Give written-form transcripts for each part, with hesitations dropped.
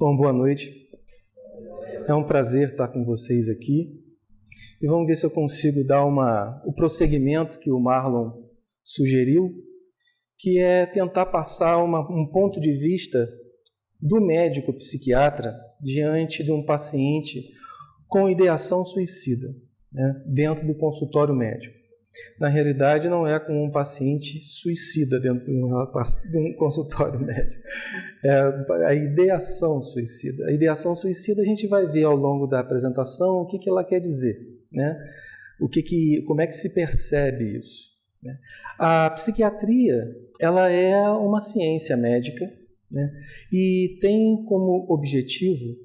Bom, boa noite. É um prazer estar com vocês aqui. E vamos ver se eu consigo dar o prosseguimento que o Marlon sugeriu, que é tentar passar um ponto de vista do médico psiquiatra diante de um paciente com ideação suicida, né, dentro do consultório médico. Na realidade, não é com um paciente suicida dentro de um consultório médico. É a ideação suicida. A ideação suicida a gente vai ver ao longo da apresentação o que ela quer dizer, né? Como é que se percebe isso, né? A psiquiatria, ela é uma ciência médica, né? E tem como objetivo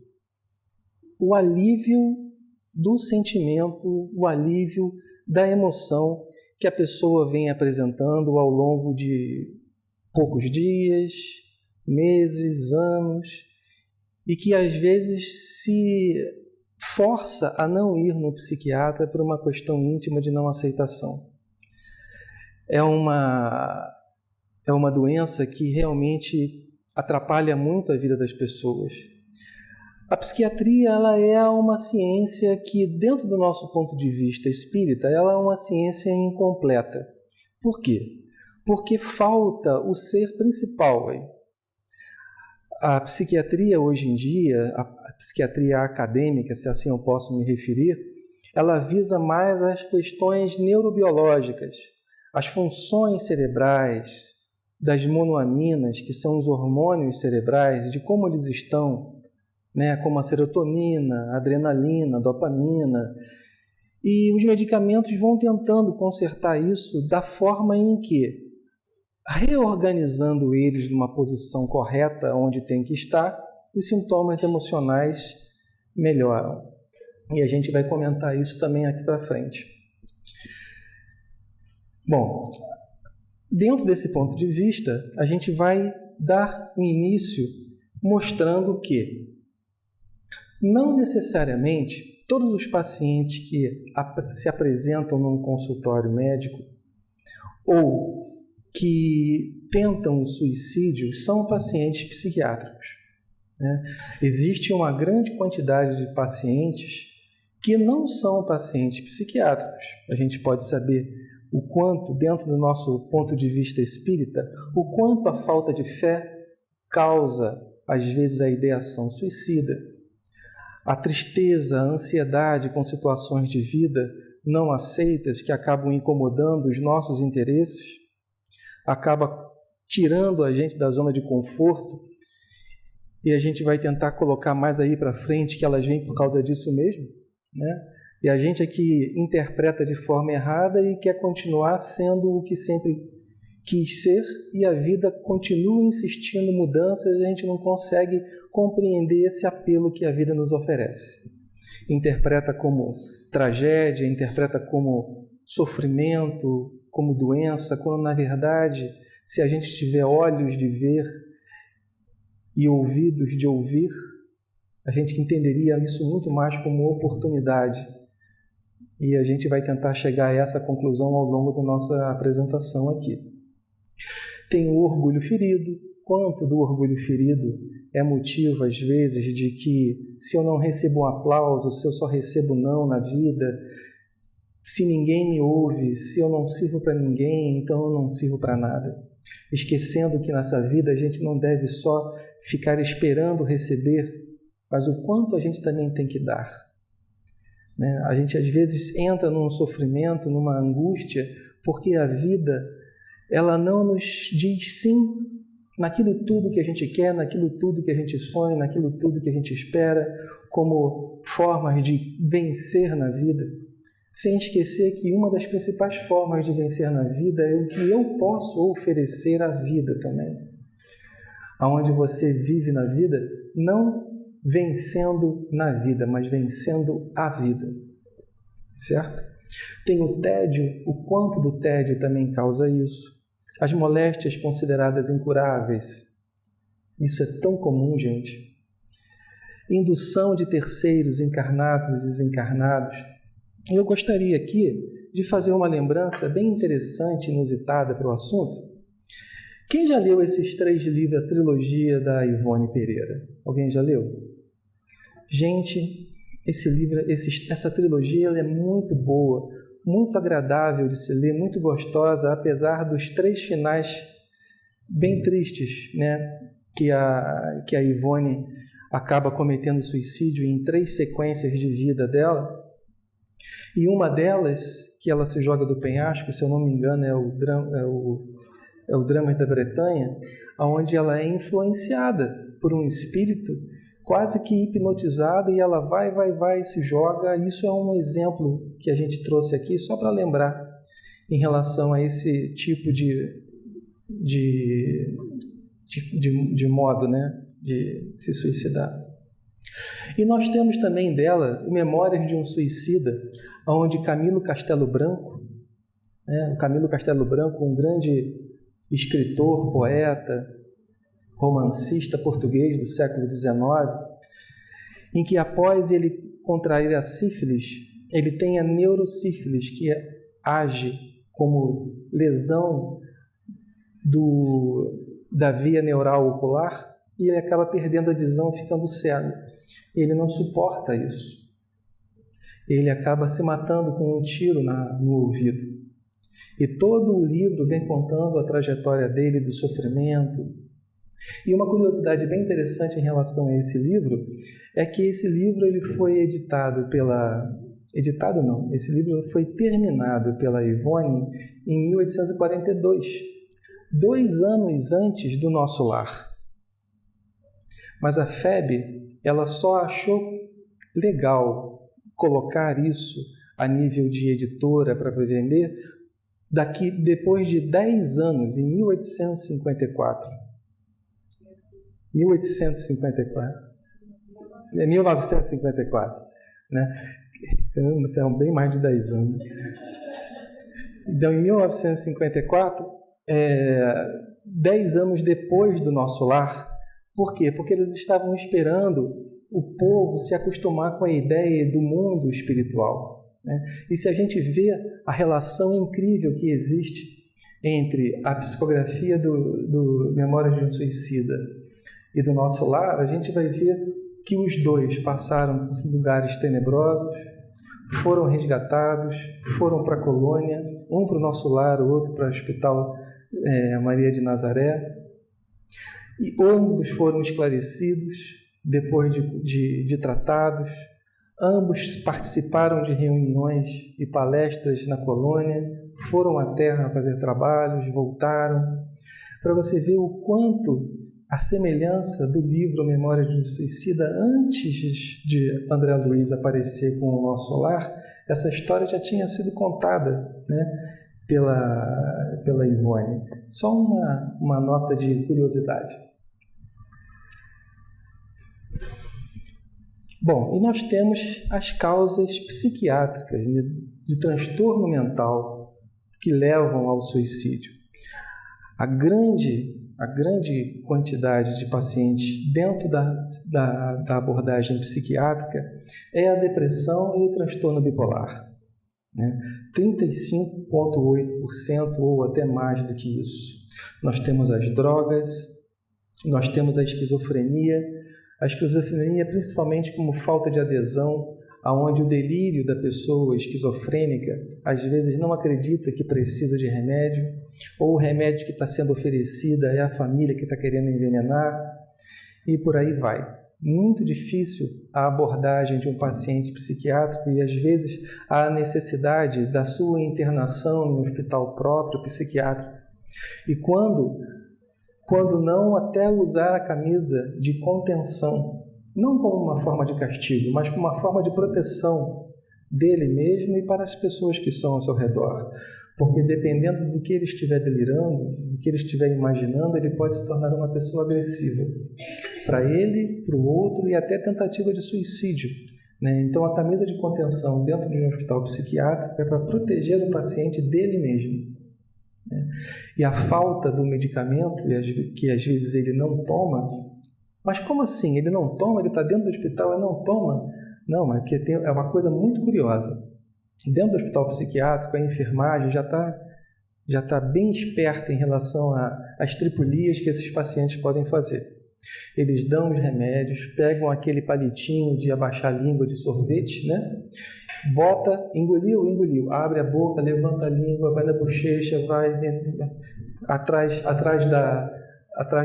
o alívio do sentimento, o alívio da emoção que a pessoa vem apresentando ao longo de poucos dias, meses, anos, e que às vezes se força a não ir no psiquiatra por uma questão íntima de não aceitação. É uma doença que realmente atrapalha muito a vida das pessoas. A psiquiatria, ela é uma ciência que, dentro do nosso ponto de vista espírita, ela é uma ciência incompleta. Por quê? Porque falta o ser principal. A psiquiatria, hoje em dia, a psiquiatria acadêmica, se assim eu posso me referir, ela visa mais as questões neurobiológicas, as funções cerebrais, das monoaminas, que são os hormônios cerebrais, de como eles estão, né, como a serotonina, a adrenalina, a dopamina. E os medicamentos vão tentando consertar isso da forma em que, reorganizando eles numa posição correta, onde tem que estar, os sintomas emocionais melhoram. E a gente vai comentar isso também aqui para frente. Bom, dentro desse ponto de vista, a gente vai dar um início mostrando que não necessariamente todos os pacientes que se apresentam num consultório médico ou que tentam o suicídio são pacientes psiquiátricos, né? Existe uma grande quantidade de pacientes que não são pacientes psiquiátricos. A gente pode saber o quanto, dentro do nosso ponto de vista espírita, o quanto a falta de fé causa, às vezes, a ideação suicida. A tristeza, a ansiedade com situações de vida não aceitas que acabam incomodando os nossos interesses, acaba tirando a gente da zona de conforto, e a gente vai tentar colocar mais aí para frente que elas vêm por causa disso mesmo, né? E a gente aqui interpreta de forma errada e quer continuar sendo o que sempre quis ser, e a vida continua insistindo em mudanças e a gente não consegue compreender esse apelo que a vida nos oferece. Interpreta como tragédia, interpreta como sofrimento, como doença, quando na verdade, se a gente tiver olhos de ver e ouvidos de ouvir, a gente entenderia isso muito mais como oportunidade. E a gente vai tentar chegar a essa conclusão ao longo da nossa apresentação aqui. Tem o orgulho ferido. Quanto do orgulho ferido é motivo, às vezes, de que se eu não recebo um aplauso, se eu só recebo não na vida, se ninguém me ouve, se eu não sirvo para ninguém, então eu não sirvo para nada. Esquecendo que nessa vida a gente não deve só ficar esperando receber, mas o quanto a gente também tem que dar, né? A gente às vezes entra num sofrimento, numa angústia, porque a vida ela não nos diz sim naquilo tudo que a gente quer, naquilo tudo que a gente sonha, naquilo tudo que a gente espera, como formas de vencer na vida, sem esquecer que uma das principais formas de vencer na vida é o que eu posso oferecer à vida também. Aonde você vive na vida, não vencendo na vida, mas vencendo a vida, certo? Tem o tédio, o quanto do tédio também causa isso. As moléstias consideradas incuráveis. Isso é tão comum, gente. Indução de terceiros encarnados e desencarnados. E eu gostaria aqui de fazer uma lembrança bem interessante, inusitada para o assunto, Quem já leu esses 3 livros, a trilogia da Ivone Pereira? Alguém já leu? Gente, essa trilogia ela é muito boa, muito agradável de se ler, muito gostosa, apesar dos 3 finais bem tristes, né? Que a Ivone acaba cometendo suicídio em 3 sequências de vida dela. E uma delas, que ela se joga do penhasco, se eu não me engano, é o Drama da Bretanha, onde ela é influenciada por um espírito quase que hipnotizada e ela vai, se joga. Isso é um exemplo que a gente trouxe aqui só para lembrar em relação a esse tipo de modo, né, de se suicidar. E nós temos também dela o Memórias de um Suicida, onde Camilo Castelo Branco, o Camilo Castelo Branco, um grande escritor, poeta, romancista português do século XIX, em que após ele contrair a sífilis, ele tem a neurosífilis, que age como lesão da via neural ocular, e ele acaba perdendo a visão e ficando cego. Ele não suporta isso. Ele acaba se matando com um tiro no ouvido. E todo o livro vem contando a trajetória dele, do sofrimento. E uma curiosidade bem interessante em relação a esse livro é que esse livro ele foi esse livro foi terminado pela Ivone em 1842, 2 anos antes do Nosso Lar. Mas a FEB, ela só achou legal colocar isso a nível de editora para vender depois de 10 anos, em 1854. 1954, né? Isso é bem mais de 10 anos. Então, em 1954, 10 anos depois do Nosso Lar. Por quê? Porque eles estavam esperando o povo se acostumar com a ideia do mundo espiritual, né? E se a gente vê a relação incrível que existe entre a psicografia do Memórias de um Suicida e do Nosso Lar, a gente vai ver que os dois passaram por lugares tenebrosos, foram resgatados, foram para a colônia, um para o Nosso Lar, o outro para o Hospital Maria de Nazaré, e ambos foram esclarecidos depois de tratados. Ambos participaram de reuniões e palestras na colônia, foram à terra fazer trabalhos, voltaram, para você ver o quanto a semelhança do livro Memórias de um Suicida, antes de André Luiz aparecer com o Nosso Lar, essa história já tinha sido contada, né, pela Ivone. Só uma nota de curiosidade. Bom, e nós temos as causas psiquiátricas, né, de transtorno mental que levam ao suicídio. A grande quantidade de pacientes dentro da abordagem psiquiátrica é a depressão e o transtorno bipolar, né? 35,8% ou até mais do que isso. Nós temos as drogas, nós temos a esquizofrenia principalmente como falta de adesão, aonde o delírio da pessoa esquizofrênica às vezes não acredita que precisa de remédio, ou o remédio que está sendo oferecido é a família que está querendo envenenar, e por aí vai. Muito difícil a abordagem de um paciente psiquiátrico e às vezes há a necessidade da sua internação em um hospital próprio psiquiátrico. E quando não, até usar a camisa de contenção, não como uma forma de castigo, mas como uma forma de proteção dele mesmo e para as pessoas que estão ao seu redor. Porque dependendo do que ele estiver delirando, do que ele estiver imaginando, ele pode se tornar uma pessoa agressiva para ele, para o outro e até tentativa de suicídio, né? Então a camisa de contenção dentro de um hospital psiquiátrico é para proteger o paciente dele mesmo, né? E a falta do medicamento, que às vezes ele não toma. Mas como assim? Ele não toma? Ele está dentro do hospital e não toma? Não, mas é uma coisa muito curiosa. Dentro do hospital psiquiátrico, a enfermagem já está já está bem esperta em relação às tripulias que esses pacientes podem fazer. Eles dão os remédios, pegam aquele palitinho de abaixar a língua de sorvete, né? Bota, engoliu, abre a boca, levanta a língua, vai na bochecha, vai atrás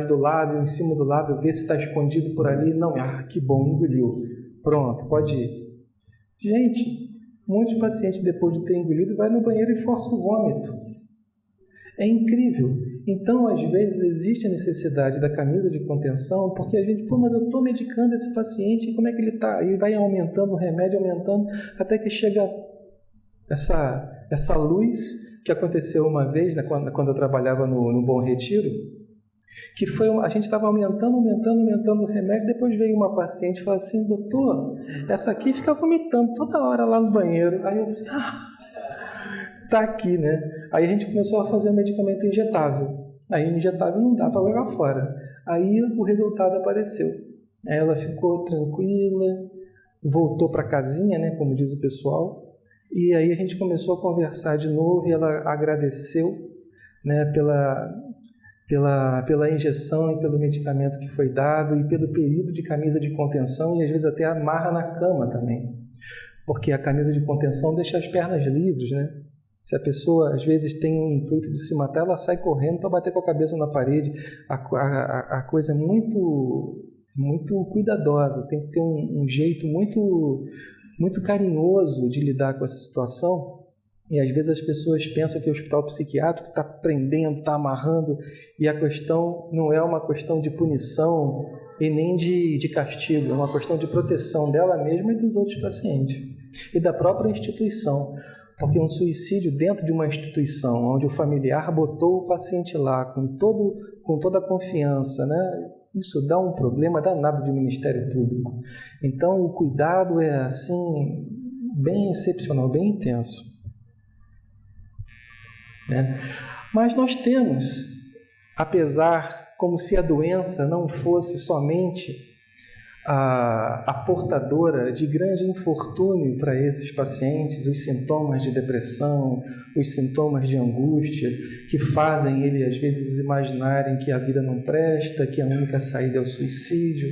do lábio, em cima do lábio, vê se está escondido por ali. Não, que bom, engoliu. Pronto, pode ir. Gente, muitos pacientes, depois de ter engolido, vai no banheiro e força o vômito. É incrível. Então, às vezes, existe a necessidade da camisa de contenção, porque a gente, mas eu estou medicando esse paciente, como é que ele está? Aí vai aumentando o remédio, aumentando, até que chega essa luz, que aconteceu uma vez, né, quando eu trabalhava no Bom Retiro, que foi, a gente estava aumentando o remédio, depois veio uma paciente e falou assim, doutor, essa aqui fica vomitando toda hora lá no banheiro. Aí eu disse, tá aqui, né? Aí a gente começou a fazer um medicamento injetável. Aí injetável não dá para jogar fora. Aí o resultado apareceu. Aí ela ficou tranquila, voltou para casinha, né, como diz o pessoal. E aí a gente começou a conversar de novo e ela agradeceu, né, pela injeção e pelo medicamento que foi dado e pelo período de camisa de contenção e às vezes até amarra na cama também. Porque a camisa de contenção deixa as pernas livres, né? Se a pessoa, às vezes, tem um intuito de se matar, ela sai correndo para bater com a cabeça na parede. A coisa é muito, muito cuidadosa, tem que ter um jeito muito, muito carinhoso de lidar com essa situação. E, às vezes, as pessoas pensam que o hospital psiquiátrico está prendendo, está amarrando, e a questão não é uma questão de punição e nem de castigo, é uma questão de proteção dela mesma e dos outros pacientes, e da própria instituição. Porque um suicídio dentro de uma instituição, onde o familiar botou o paciente lá com toda a confiança, né? Isso dá um problema danado de Ministério Público. Então, o cuidado é, assim, bem excepcional, bem intenso. Né? Mas nós temos, apesar, como se a doença não fosse somente a portadora de grande infortúnio para esses pacientes, os sintomas de depressão, os sintomas de angústia, que fazem eles às vezes imaginarem que a vida não presta, que a única saída é o suicídio.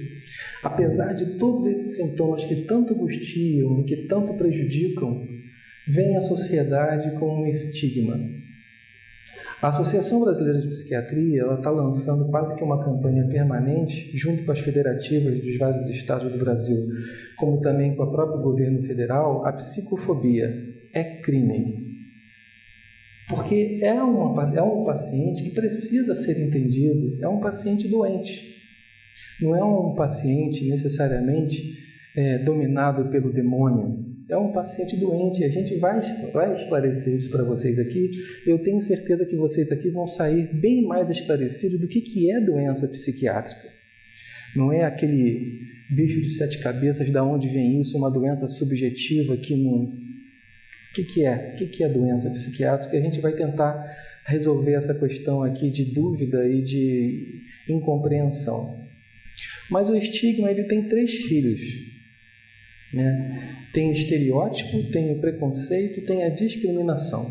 Apesar de todos esses sintomas que tanto angustiam e que tanto prejudicam, vem a sociedade com um estigma. A Associação Brasileira de Psiquiatria está lançando quase que uma campanha permanente, junto com as federativas dos vários estados do Brasil, como também com o próprio governo federal, a psicofobia é crime. Porque é um paciente que precisa ser entendido, é um paciente doente. Não é um paciente necessariamente dominado pelo demônio. É um paciente doente, a gente vai esclarecer isso para vocês aqui. Eu tenho certeza que vocês aqui vão sair bem mais esclarecidos do que é doença psiquiátrica. Não é aquele bicho de 7 cabeças, da onde vem isso, uma doença subjetiva que não... O que é? O que é doença psiquiátrica? A gente vai tentar resolver essa questão aqui de dúvida e de incompreensão. Mas o estigma, ele tem 3 filhos. Né? Tem o estereótipo, tem o preconceito, tem a discriminação.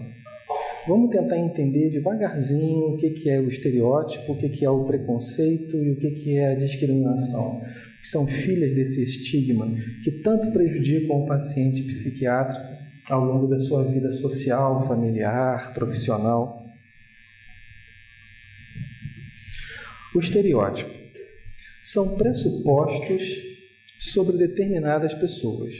Vamos tentar entender devagarzinho o que é o estereótipo, o que é o preconceito e o que é a discriminação, que são filhas desse estigma que tanto prejudicam o paciente psiquiátrico ao longo da sua vida social, familiar, profissional. O estereótipo são pressupostos sobre determinadas pessoas.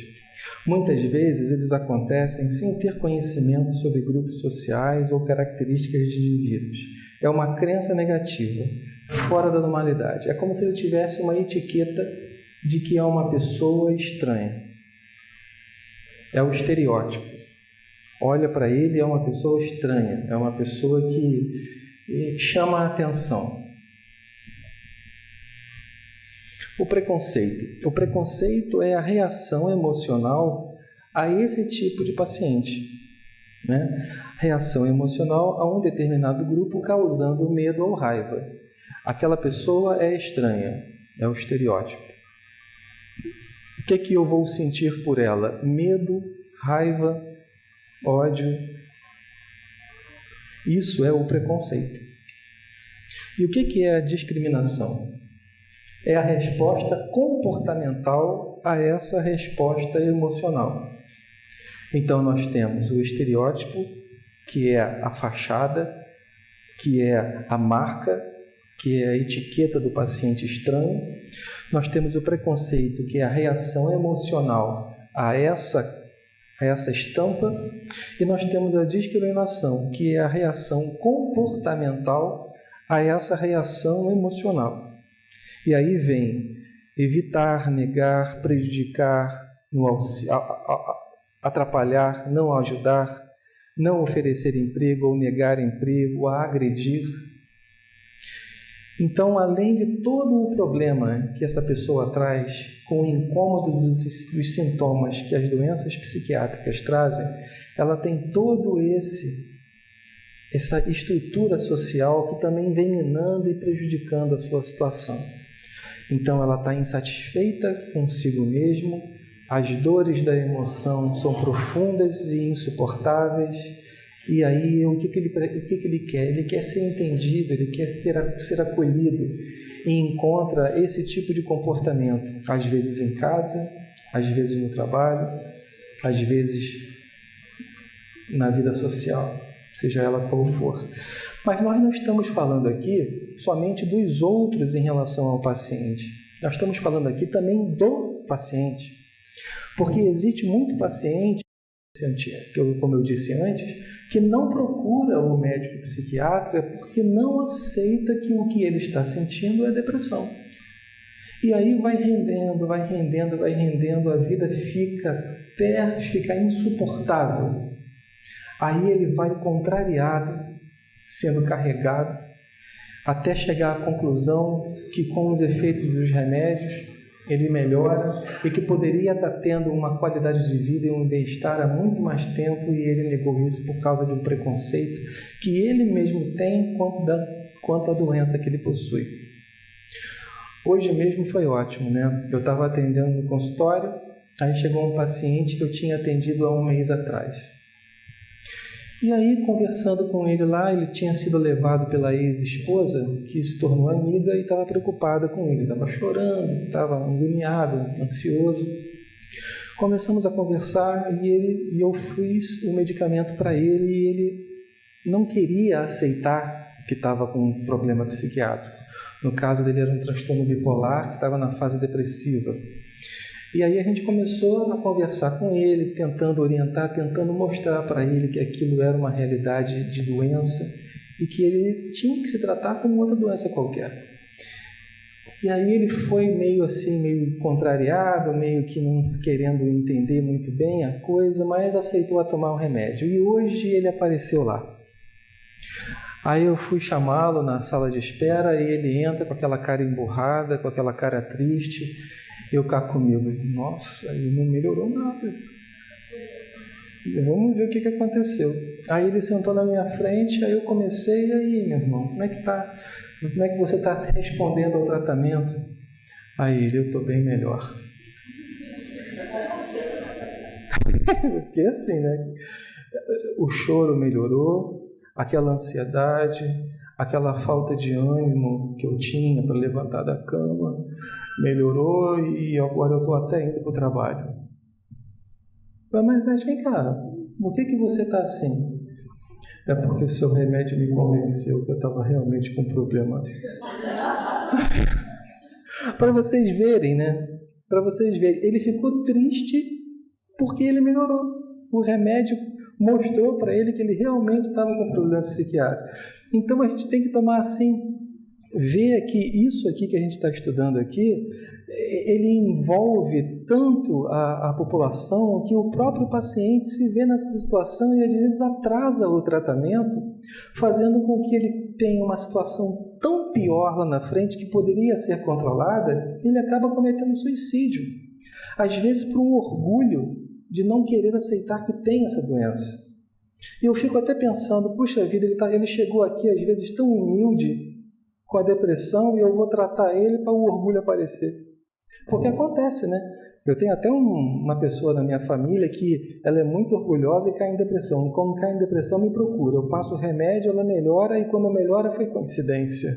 Muitas vezes eles acontecem sem ter conhecimento sobre grupos sociais ou características de indivíduos. É uma crença negativa, fora da normalidade. É como se ele tivesse uma etiqueta de que é uma pessoa estranha. É o estereótipo. Olha para ele, é uma pessoa estranha, é uma pessoa que chama a atenção. O preconceito. O preconceito é a reação emocional a esse tipo de paciente. Né? Reação emocional a um determinado grupo causando medo ou raiva. Aquela pessoa é estranha, é o estereótipo. O que eu vou sentir por ela? Medo, raiva, ódio. Isso é o preconceito. E o que é a discriminação? É a resposta comportamental a essa resposta emocional. Então nós temos o estereótipo, que é a fachada, que é a marca, que é a etiqueta do paciente estranho. Nós temos o preconceito, que é a reação emocional a essa estampa. E nós temos a discriminação, que é a reação comportamental a essa reação emocional. E aí vem evitar, negar, prejudicar, atrapalhar, não ajudar, não oferecer emprego ou negar emprego, agredir. Então, além de todo o problema que essa pessoa traz com o incômodo dos sintomas que as doenças psiquiátricas trazem, ela tem todo essa estrutura social que também vem minando e prejudicando a sua situação. Então, ela está insatisfeita consigo mesmo, as dores da emoção são profundas e insuportáveis. E aí, o que ele quer? Ele quer ser entendido, ele quer ser acolhido e encontra esse tipo de comportamento, às vezes em casa, às vezes no trabalho, às vezes na vida social, seja ela qual for. Mas nós não estamos falando aqui somente dos outros em relação ao paciente. Nós estamos falando aqui também do paciente. Porque existe muito paciente, como eu disse antes, que não procura o médico psiquiatra porque não aceita que o que ele está sentindo é depressão. E aí vai rendendo, a vida fica insuportável. Aí ele vai contrariado, sendo carregado, até chegar à conclusão que com os efeitos dos remédios ele melhora e que poderia estar tendo uma qualidade de vida e um bem-estar há muito mais tempo, e ele negou isso por causa de um preconceito que ele mesmo tem quanto à doença que ele possui. Hoje mesmo foi ótimo, né? Eu estava atendendo no consultório, aí chegou um paciente que eu tinha atendido há um mês atrás. E aí, conversando com ele lá, ele tinha sido levado pela ex-esposa, que se tornou amiga e estava preocupada com ele. Estava chorando, estava agoniado, ansioso. Começamos a conversar e eu fiz o medicamento para ele e ele não queria aceitar que estava com um problema psiquiátrico. No caso dele era um transtorno bipolar que estava na fase depressiva. E aí a gente começou a conversar com ele, tentando orientar, tentando mostrar para ele que aquilo era uma realidade de doença e que ele tinha que se tratar como outra doença qualquer. E aí ele foi meio contrariado, meio que não querendo entender muito bem a coisa, mas aceitou a tomar o remédio. E hoje ele apareceu lá. Aí eu fui chamá-lo na sala de espera e ele entra com aquela cara emburrada, com aquela cara triste. Eu cá comigo, nossa, ele não melhorou nada. Vamos ver o que aconteceu. Aí ele sentou na minha frente, aí eu comecei, e aí, meu irmão, como é que tá? Como é que você está se respondendo ao tratamento? Aí ele, eu estou bem melhor. Eu fiquei assim, né? O choro melhorou, aquela ansiedade, aquela falta de ânimo que eu tinha para levantar da cama, melhorou e agora eu estou até indo para o trabalho. Mas vem cá, por que você está assim? É porque o seu remédio me convenceu que eu estava realmente com um problema. Para vocês verem, né? Para vocês verem, ele ficou triste porque ele melhorou. O remédio mostrou para ele que ele realmente estava com problema psiquiátrico. Então a gente tem que tomar assim, ver que isso aqui que a gente está estudando aqui, ele envolve tanto a população que o próprio paciente se vê nessa situação e às vezes atrasa o tratamento, fazendo com que ele tenha uma situação tão pior lá na frente que poderia ser controlada, ele acaba cometendo suicídio. Às vezes por um orgulho de não querer aceitar que tem essa doença. E eu fico até pensando, puxa vida, ele chegou aqui às vezes tão humilde com a depressão e eu vou tratar ele para o orgulho aparecer. Porque acontece, né? Eu tenho até uma pessoa na minha família que ela é muito orgulhosa e cai em depressão. Quando cai em depressão, me procura. Eu passo o remédio, ela melhora, e quando melhora foi coincidência.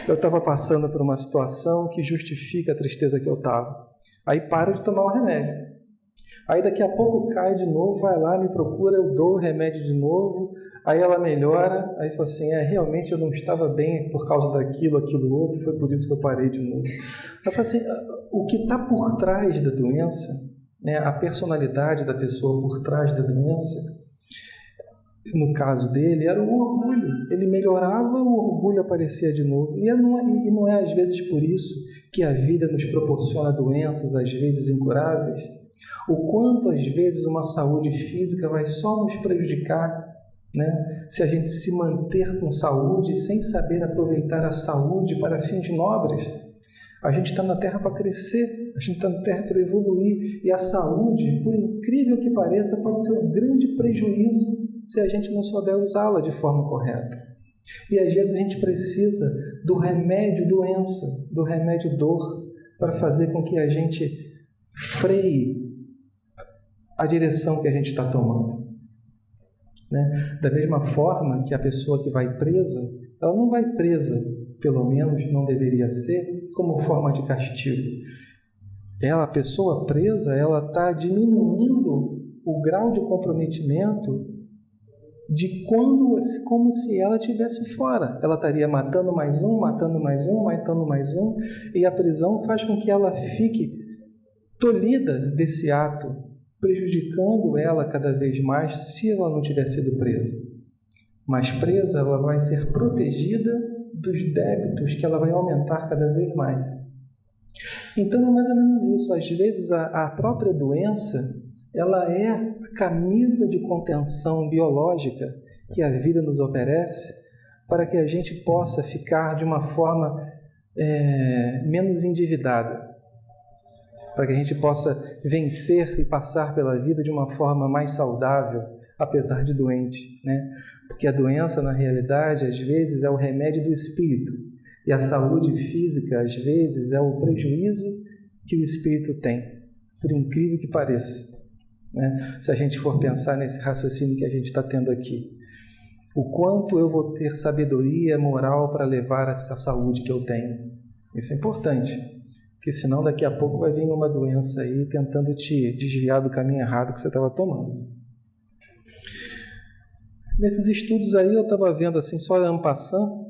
Eu estava passando por uma situação que justifica a tristeza que eu estava. Aí paro de tomar o remédio. Aí daqui a pouco cai de novo, vai lá, me procura, eu dou o remédio de novo, aí ela melhora, aí fala assim, realmente eu não estava bem por causa daquilo, aquilo outro, foi por isso que eu parei de novo. Ela fala assim, o que está por trás da doença, né, a personalidade da pessoa por trás da doença, no caso dele, era o orgulho. Ele melhorava, o orgulho aparecia de novo. E não é às vezes por isso que a vida nos proporciona doenças, às vezes incuráveis. O quanto às vezes uma saúde física vai só nos prejudicar, né? Se a gente se manter com saúde sem saber aproveitar a saúde para fins nobres. A gente está na Terra para crescer, a gente está na Terra para evoluir, e a saúde, por incrível que pareça, pode ser um grande prejuízo se a gente não souber usá-la de forma correta. E às vezes a gente precisa do remédio doença, do remédio dor, para fazer com que a gente freie a direção que a gente está tomando. Né? Da mesma forma que a pessoa que vai presa, ela não vai presa, pelo menos não deveria ser, como forma de castigo. A pessoa presa, ela está diminuindo o grau de comprometimento de como se ela estivesse fora. Ela estaria matando mais um, matando mais um, matando mais um, e a prisão faz com que ela fique tolhida desse ato, prejudicando ela cada vez mais se ela não tiver sido presa. Mas presa, ela vai ser protegida dos débitos que ela vai aumentar cada vez mais. Então é mais ou menos isso. Às vezes a própria doença, ela é a camisa de contenção biológica que a vida nos oferece para que a gente possa ficar de uma forma menos endividada, para que a gente possa vencer e passar pela vida de uma forma mais saudável, apesar de doente, né? Porque a doença, na realidade, às vezes é o remédio do espírito, e a saúde física, às vezes, é o prejuízo que o espírito tem, por incrível que pareça, né? Se a gente for pensar nesse raciocínio que a gente está tendo aqui, o quanto eu vou ter sabedoria moral para levar essa saúde que eu tenho, isso é importante, porque senão daqui a pouco vai vir uma doença aí tentando te desviar do caminho errado que você estava tomando. Nesses estudos aí eu estava vendo assim, só en passant,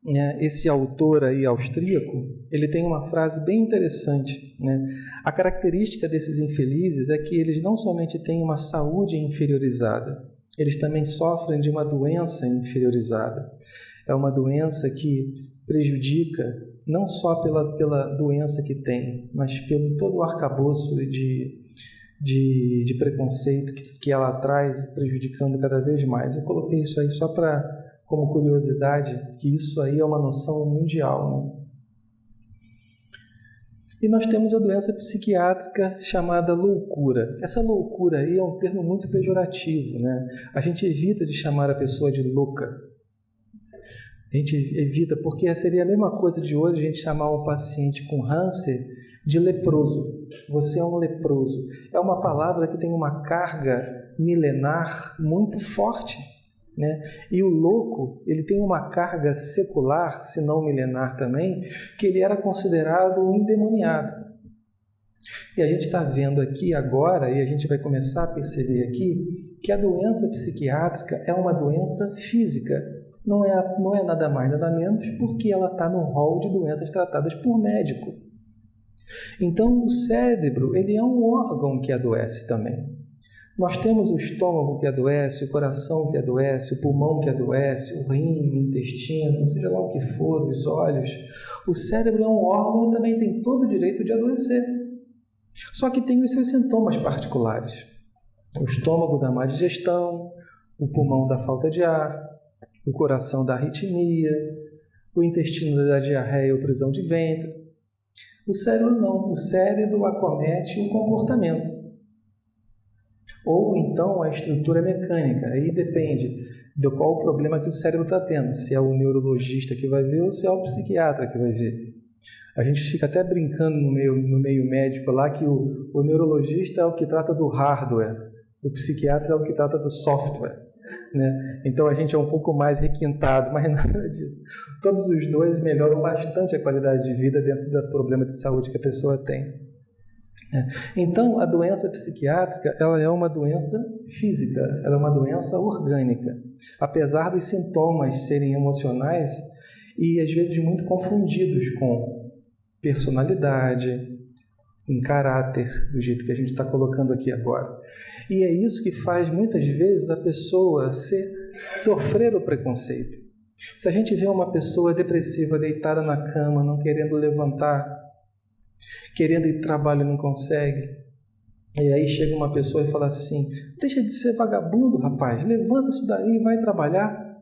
né, esse autor aí austríaco, ele tem uma frase bem interessante, né? A característica desses infelizes é que eles não somente têm uma saúde inferiorizada, eles também sofrem de uma doença inferiorizada. É uma doença que prejudica não só pela doença que tem, mas pelo todo o arcabouço de preconceito que ela traz, prejudicando cada vez mais. Eu coloquei isso aí só como curiosidade, que isso aí é uma noção mundial, né? E nós temos a doença psiquiátrica chamada loucura. Essa loucura aí é um termo muito pejorativo, né? A gente evita de chamar a pessoa de louca. A gente evita, porque seria a mesma coisa de hoje a gente chamar um paciente com câncer de leproso. Você é um leproso. É uma palavra que tem uma carga milenar muito forte, né? E o louco, ele tem uma carga secular, se não milenar também, que ele era considerado um endemoniado. E a gente está vendo aqui agora, e a gente vai começar a perceber aqui, que a doença psiquiátrica é uma doença física. Não é nada mais, nada menos, porque ela está no rol de doenças tratadas por médico. Então, o cérebro, ele é um órgão que adoece também. Nós temos o estômago que adoece, o coração que adoece, o pulmão que adoece, o rim, o intestino, seja lá o que for, os olhos. O cérebro é um órgão e também tem todo o direito de adoecer. Só que tem os seus sintomas particulares. O estômago da má digestão, o pulmão da falta de ar, o coração da arritmia, o intestino da diarreia ou prisão de ventre. O cérebro não. O cérebro acomete o comportamento. Ou então a estrutura mecânica. Aí depende de qual o problema que o cérebro está tendo. Se é o neurologista que vai ver ou se é o psiquiatra que vai ver. A gente fica até brincando no meio médico lá que o neurologista é o que trata do hardware, o psiquiatra é o que trata do software, né? Então a gente é um pouco mais requintado, mas nada disso. Todos os dois melhoram bastante a qualidade de vida dentro do problema de saúde que a pessoa tem. Então, a doença psiquiátrica, ela é uma doença física, ela é uma doença orgânica. Apesar dos sintomas serem emocionais e às vezes muito confundidos com personalidade, com caráter, do jeito que a gente está colocando aqui agora. E é isso que faz muitas vezes a pessoa sofrer o preconceito. Se a gente vê uma pessoa depressiva deitada na cama, não querendo levantar, querendo ir para o trabalho e não consegue, e aí chega uma pessoa e fala assim: deixa de ser vagabundo, rapaz, levanta isso daí e vai trabalhar.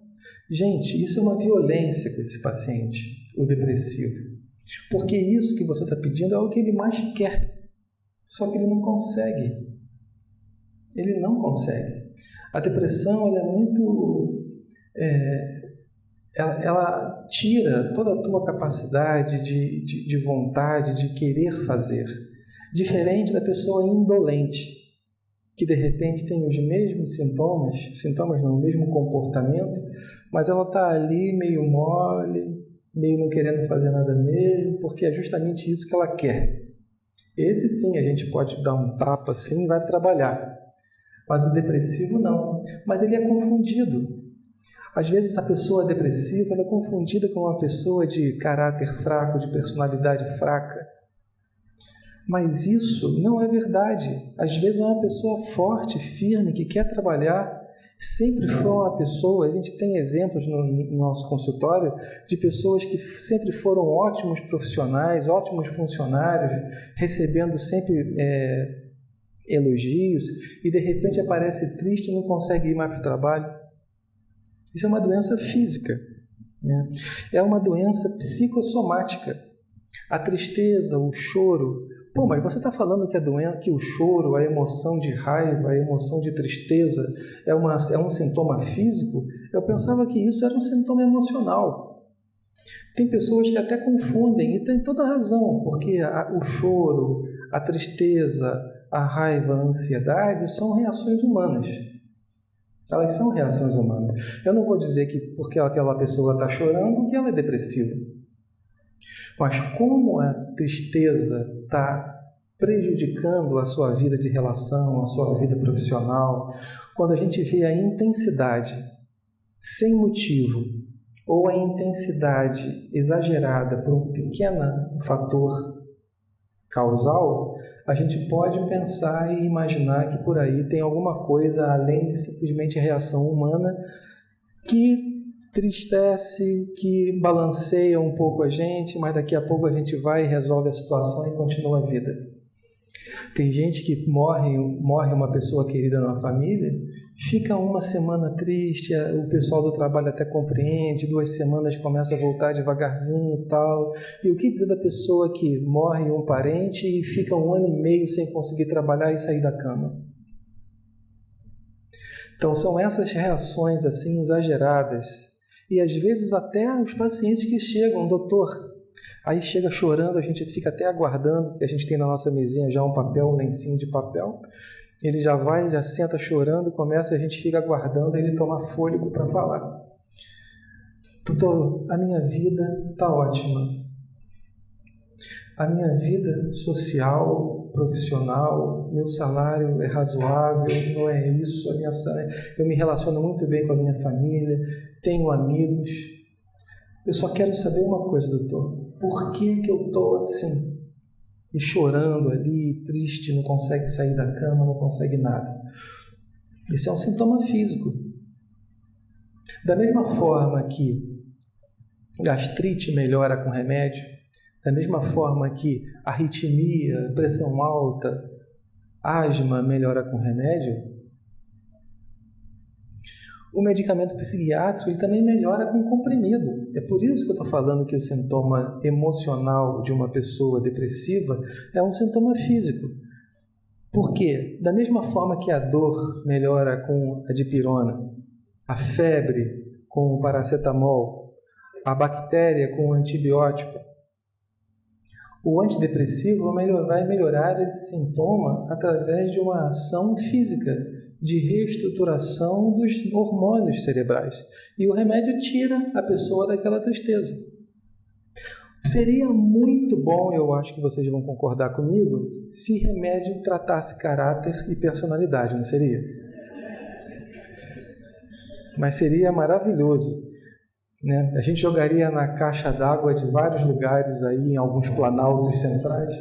Gente, isso é uma violência com esse paciente, o depressivo, porque isso que você está pedindo é o que ele mais quer, só que ele não consegue. Ele não consegue. A depressão, ela é muito... ela tira toda a tua capacidade de vontade, de querer fazer. Diferente da pessoa indolente, que de repente tem os mesmos sintomas não, o mesmo comportamento, mas ela está ali meio mole, meio não querendo fazer nada mesmo, porque é justamente isso que ela quer. Esse sim, a gente pode dar um tapa assim e vai trabalhar. Mas o depressivo não. Mas ele é confundido. Às vezes a pessoa depressiva ela é confundida com uma pessoa de caráter fraco, de personalidade fraca. Mas isso não é verdade. Às vezes é uma pessoa forte, firme, que quer trabalhar. Sempre foi uma pessoa, a gente tem exemplos no nosso consultório de pessoas que sempre foram ótimos profissionais, ótimos funcionários, recebendo sempre elogios, e de repente aparece triste e não consegue ir mais para o trabalho. Isso é uma doença física, né? É uma doença psicossomática. A tristeza, o choro. Pô, mas você está falando que a doença, que o choro, a emoção de raiva, a emoção de tristeza é um sintoma físico? Eu pensava que isso era um sintoma emocional. Tem pessoas que até confundem, e tem toda razão, porque o choro, a tristeza, a raiva, a ansiedade são reações humanas. Elas são reações humanas. Eu não vou dizer que porque aquela pessoa está chorando que ela é depressiva. Mas como a tristeza está prejudicando a sua vida de relação, a sua vida profissional, quando a gente vê a intensidade sem motivo ou a intensidade exagerada por um pequeno fator causal, a gente pode pensar e imaginar que por aí tem alguma coisa além de simplesmente a reação humana que tristece, que balanceia um pouco a gente, mas daqui a pouco a gente vai e resolve a situação e continua a vida. Tem gente que morre uma pessoa querida na família, fica uma semana triste, o pessoal do trabalho até compreende, 2 semanas começa a voltar devagarzinho e tal. E o que dizer da pessoa que morre um parente e fica 1 ano e meio sem conseguir trabalhar e sair da cama? Então são essas reações assim exageradas. E às vezes até os pacientes que chegam, doutor, aí chega chorando, a gente fica até aguardando, porque a gente tem na nossa mesinha já um papel, um lencinho de papel, ele já vai, já senta chorando, começa, a gente fica aguardando ele tomar fôlego para falar. Doutor, a minha vida está ótima. A minha vida social, profissional, meu salário é razoável, não é isso, eu me relaciono muito bem com a minha família, tenho amigos. Eu só quero saber uma coisa, doutor. Por que eu estou assim? E chorando ali, triste, não consegue sair da cama, não consegue nada. Isso é um sintoma físico. Da mesma forma que gastrite melhora com remédio, da mesma forma que arritmia, pressão alta, asma melhora com remédio, o medicamento psiquiátrico ele também melhora com comprimido. É por isso que eu estou falando que o sintoma emocional de uma pessoa depressiva é um sintoma físico. Por quê? Da mesma forma que a dor melhora com a dipirona, a febre com o paracetamol, a bactéria com o antibiótico, O antidepressivo vai melhorar esse sintoma através de uma ação física, de reestruturação dos hormônios cerebrais. E o remédio tira a pessoa daquela tristeza. Seria muito bom, eu acho que vocês vão concordar comigo, se remédio tratasse caráter e personalidade, não seria? Mas seria maravilhoso, né? A gente jogaria na caixa d'água de vários lugares aí, em alguns planaltos centrais,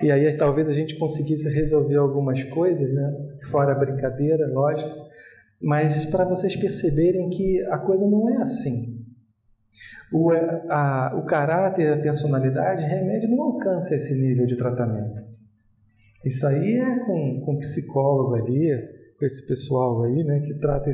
e aí talvez a gente conseguisse resolver algumas coisas, né? Fora a brincadeira, lógico, mas para vocês perceberem que a coisa não é assim. O caráter e a personalidade, remédio não alcança esse nível de tratamento. Isso aí é com o psicólogo ali, com esse pessoal aí, né, que trata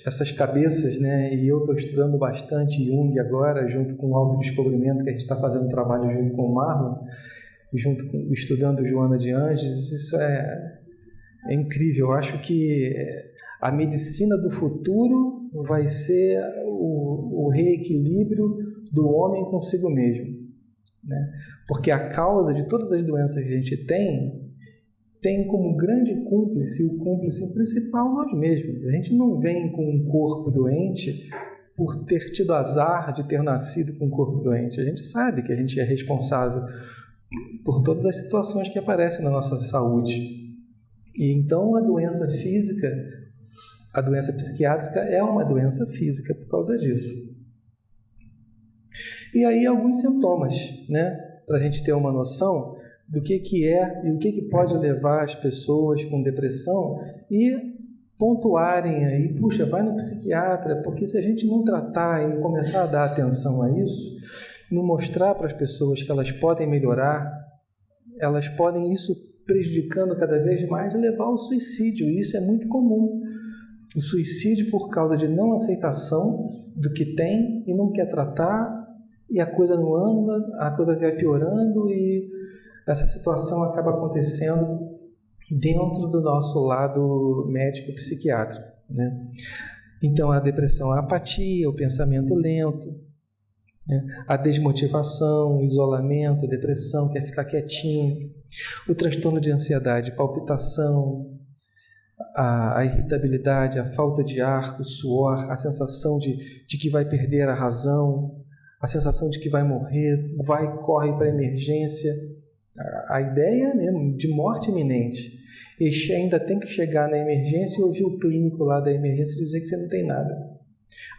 essas cabeças, né? E eu estou estudando bastante Jung agora, junto com o autodescobrimento que a gente está fazendo trabalho junto com o Marlon, estudando Joana de Ângeles. Isso é incrível. Eu acho que a medicina do futuro vai ser o reequilíbrio do homem consigo mesmo, né? Porque a causa de todas as doenças que a gente tem como grande cúmplice, o cúmplice principal nós mesmos. A gente não vem com um corpo doente por ter tido azar de ter nascido com um corpo doente. A gente sabe que a gente é responsável por todas as situações que aparecem na nossa saúde. E então a doença física, a doença psiquiátrica é uma doença física por causa disso. E aí alguns sintomas, né, para a gente ter uma noção do que é e o que pode levar as pessoas com depressão e pontuarem aí, puxa, vai no psiquiatra, porque se a gente não tratar e não começar a dar atenção a isso, não mostrar para as pessoas que elas podem melhorar, elas podem, isso prejudicando cada vez mais, levar ao suicídio. E isso é muito comum. O suicídio por causa de não aceitação do que tem e não quer tratar, e a coisa não anda, a coisa vai piorando e essa situação acaba acontecendo dentro do nosso lado médico-psiquiátrico, né? Então, a depressão, a apatia, o pensamento lento, né? A desmotivação, o isolamento, a depressão, quer ficar quietinho, o transtorno de ansiedade, palpitação, a irritabilidade, a falta de ar, o suor, a sensação de que vai perder a razão, a sensação de que vai morrer, corre para a emergência. A ideia mesmo de morte iminente. E ainda tem que chegar na emergência e ouvir o clínico lá da emergência dizer que você não tem nada.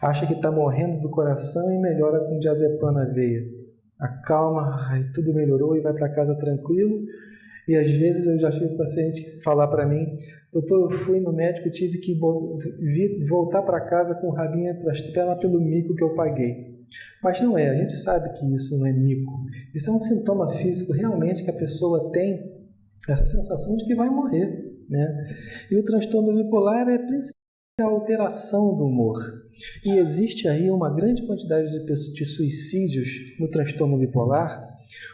Acha que está morrendo do coração e melhora com diazepam na veia. Acalma, tudo melhorou e vai para casa tranquilo. E às vezes eu já tive paciente falar para mim: doutor, eu fui no médico e tive que voltar para casa com o rabinho para as pernas pelo mico que eu paguei. Mas não é, a gente sabe que isso não é mico. Isso é um sintoma físico realmente que a pessoa tem essa sensação de que vai morrer, né? E o transtorno bipolar é principalmente a alteração do humor. E existe aí uma grande quantidade de suicídios no transtorno bipolar,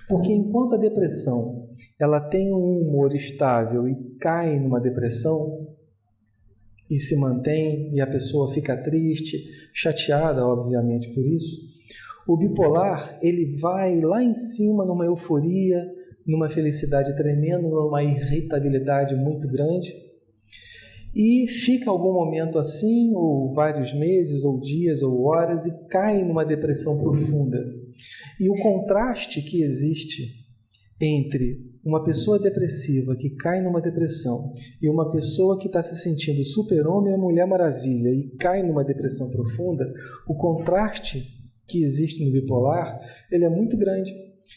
porque enquanto a depressão ela tem um humor estável e cai numa depressão, e se mantém, e a pessoa fica triste, chateada, obviamente, por isso. O bipolar, ele vai lá em cima numa euforia, numa felicidade tremenda, numa irritabilidade muito grande, e fica algum momento assim, ou vários meses, ou dias, ou horas, e cai numa depressão profunda. E o contraste que existe entre uma pessoa depressiva que cai numa depressão e uma pessoa que está se sentindo super-homem e Mulher Maravilha e cai numa depressão profunda, o contraste que existe no bipolar, ele é muito grande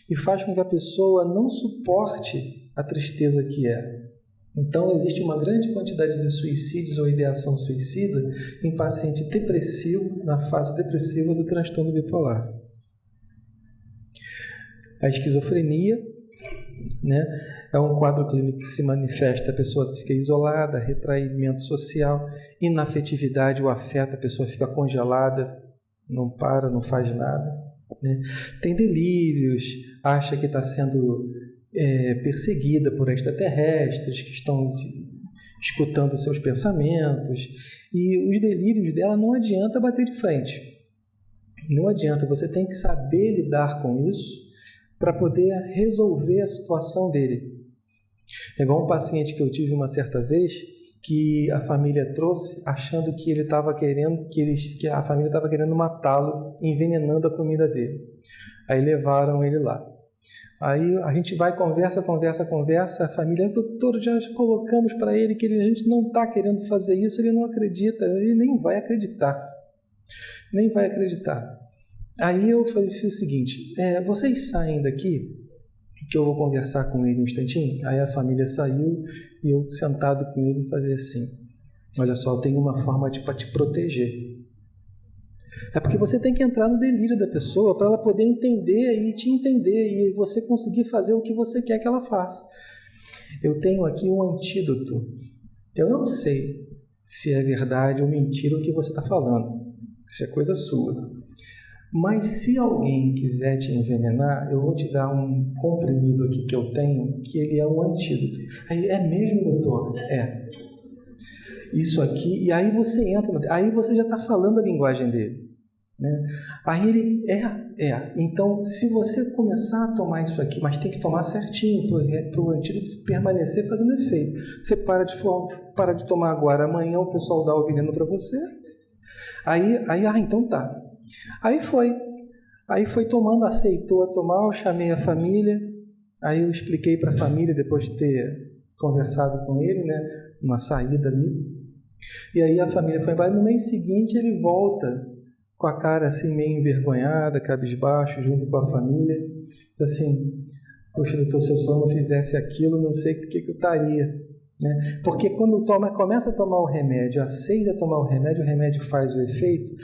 e faz com que a pessoa não suporte a tristeza que é. Então, existe uma grande quantidade de suicídios ou ideação suicida em paciente depressivo, na fase depressiva do transtorno bipolar. A esquizofrenia, né, é um quadro clínico que se manifesta, a pessoa fica isolada, retraimento social, inafetividade, o afeto, a pessoa fica congelada, não para, não faz nada, né? Tem delírios, acha que está sendo perseguida por extraterrestres que estão escutando seus pensamentos, e os delírios dela não adianta bater de frente. Não adianta, você tem que saber lidar com isso para poder resolver a situação dele. É igual um paciente que eu tive uma certa vez, que a família trouxe achando que ele estava querendo, que a família estava querendo matá-lo, envenenando a comida dele. Aí levaram ele lá. Aí a gente vai, conversa, a família, doutor, já colocamos para ele que a gente não está querendo fazer isso, ele não acredita, ele nem vai acreditar. Aí eu falei o seguinte, vocês saem daqui, que eu vou conversar com ele um instantinho. Aí a família saiu e eu sentado com ele falei assim, olha só, eu tenho uma forma para te proteger. É porque você tem que entrar no delírio da pessoa para ela poder entender e te entender e você conseguir fazer o que você quer que ela faça. Eu tenho aqui um antídoto. Eu não sei se é verdade ou mentira o que você está falando. Isso é coisa sua. Mas se alguém quiser te envenenar, eu vou te dar um comprimido aqui que eu tenho, que ele é um antídoto. Aí, é mesmo, doutor? É. Isso aqui, e aí você entra, aí você já está falando a linguagem dele. Né? Aí ele, então se você começar a tomar isso aqui, mas tem que tomar certinho para o antídoto permanecer fazendo efeito. Você para de tomar agora, amanhã o pessoal dá o veneno para você, então tá. Aí foi tomando, aceitou a tomar, eu chamei a família, aí eu expliquei para a família, depois de ter conversado com ele, né, uma saída ali, e aí a família foi embora. No mês seguinte ele volta com a cara assim meio envergonhada, cabisbaixo, junto com a família, assim, poxa, doutor, se eu só não fizesse aquilo, não sei o que eu estaria, né? Porque quando começa a tomar o remédio, aceita tomar o remédio faz o efeito,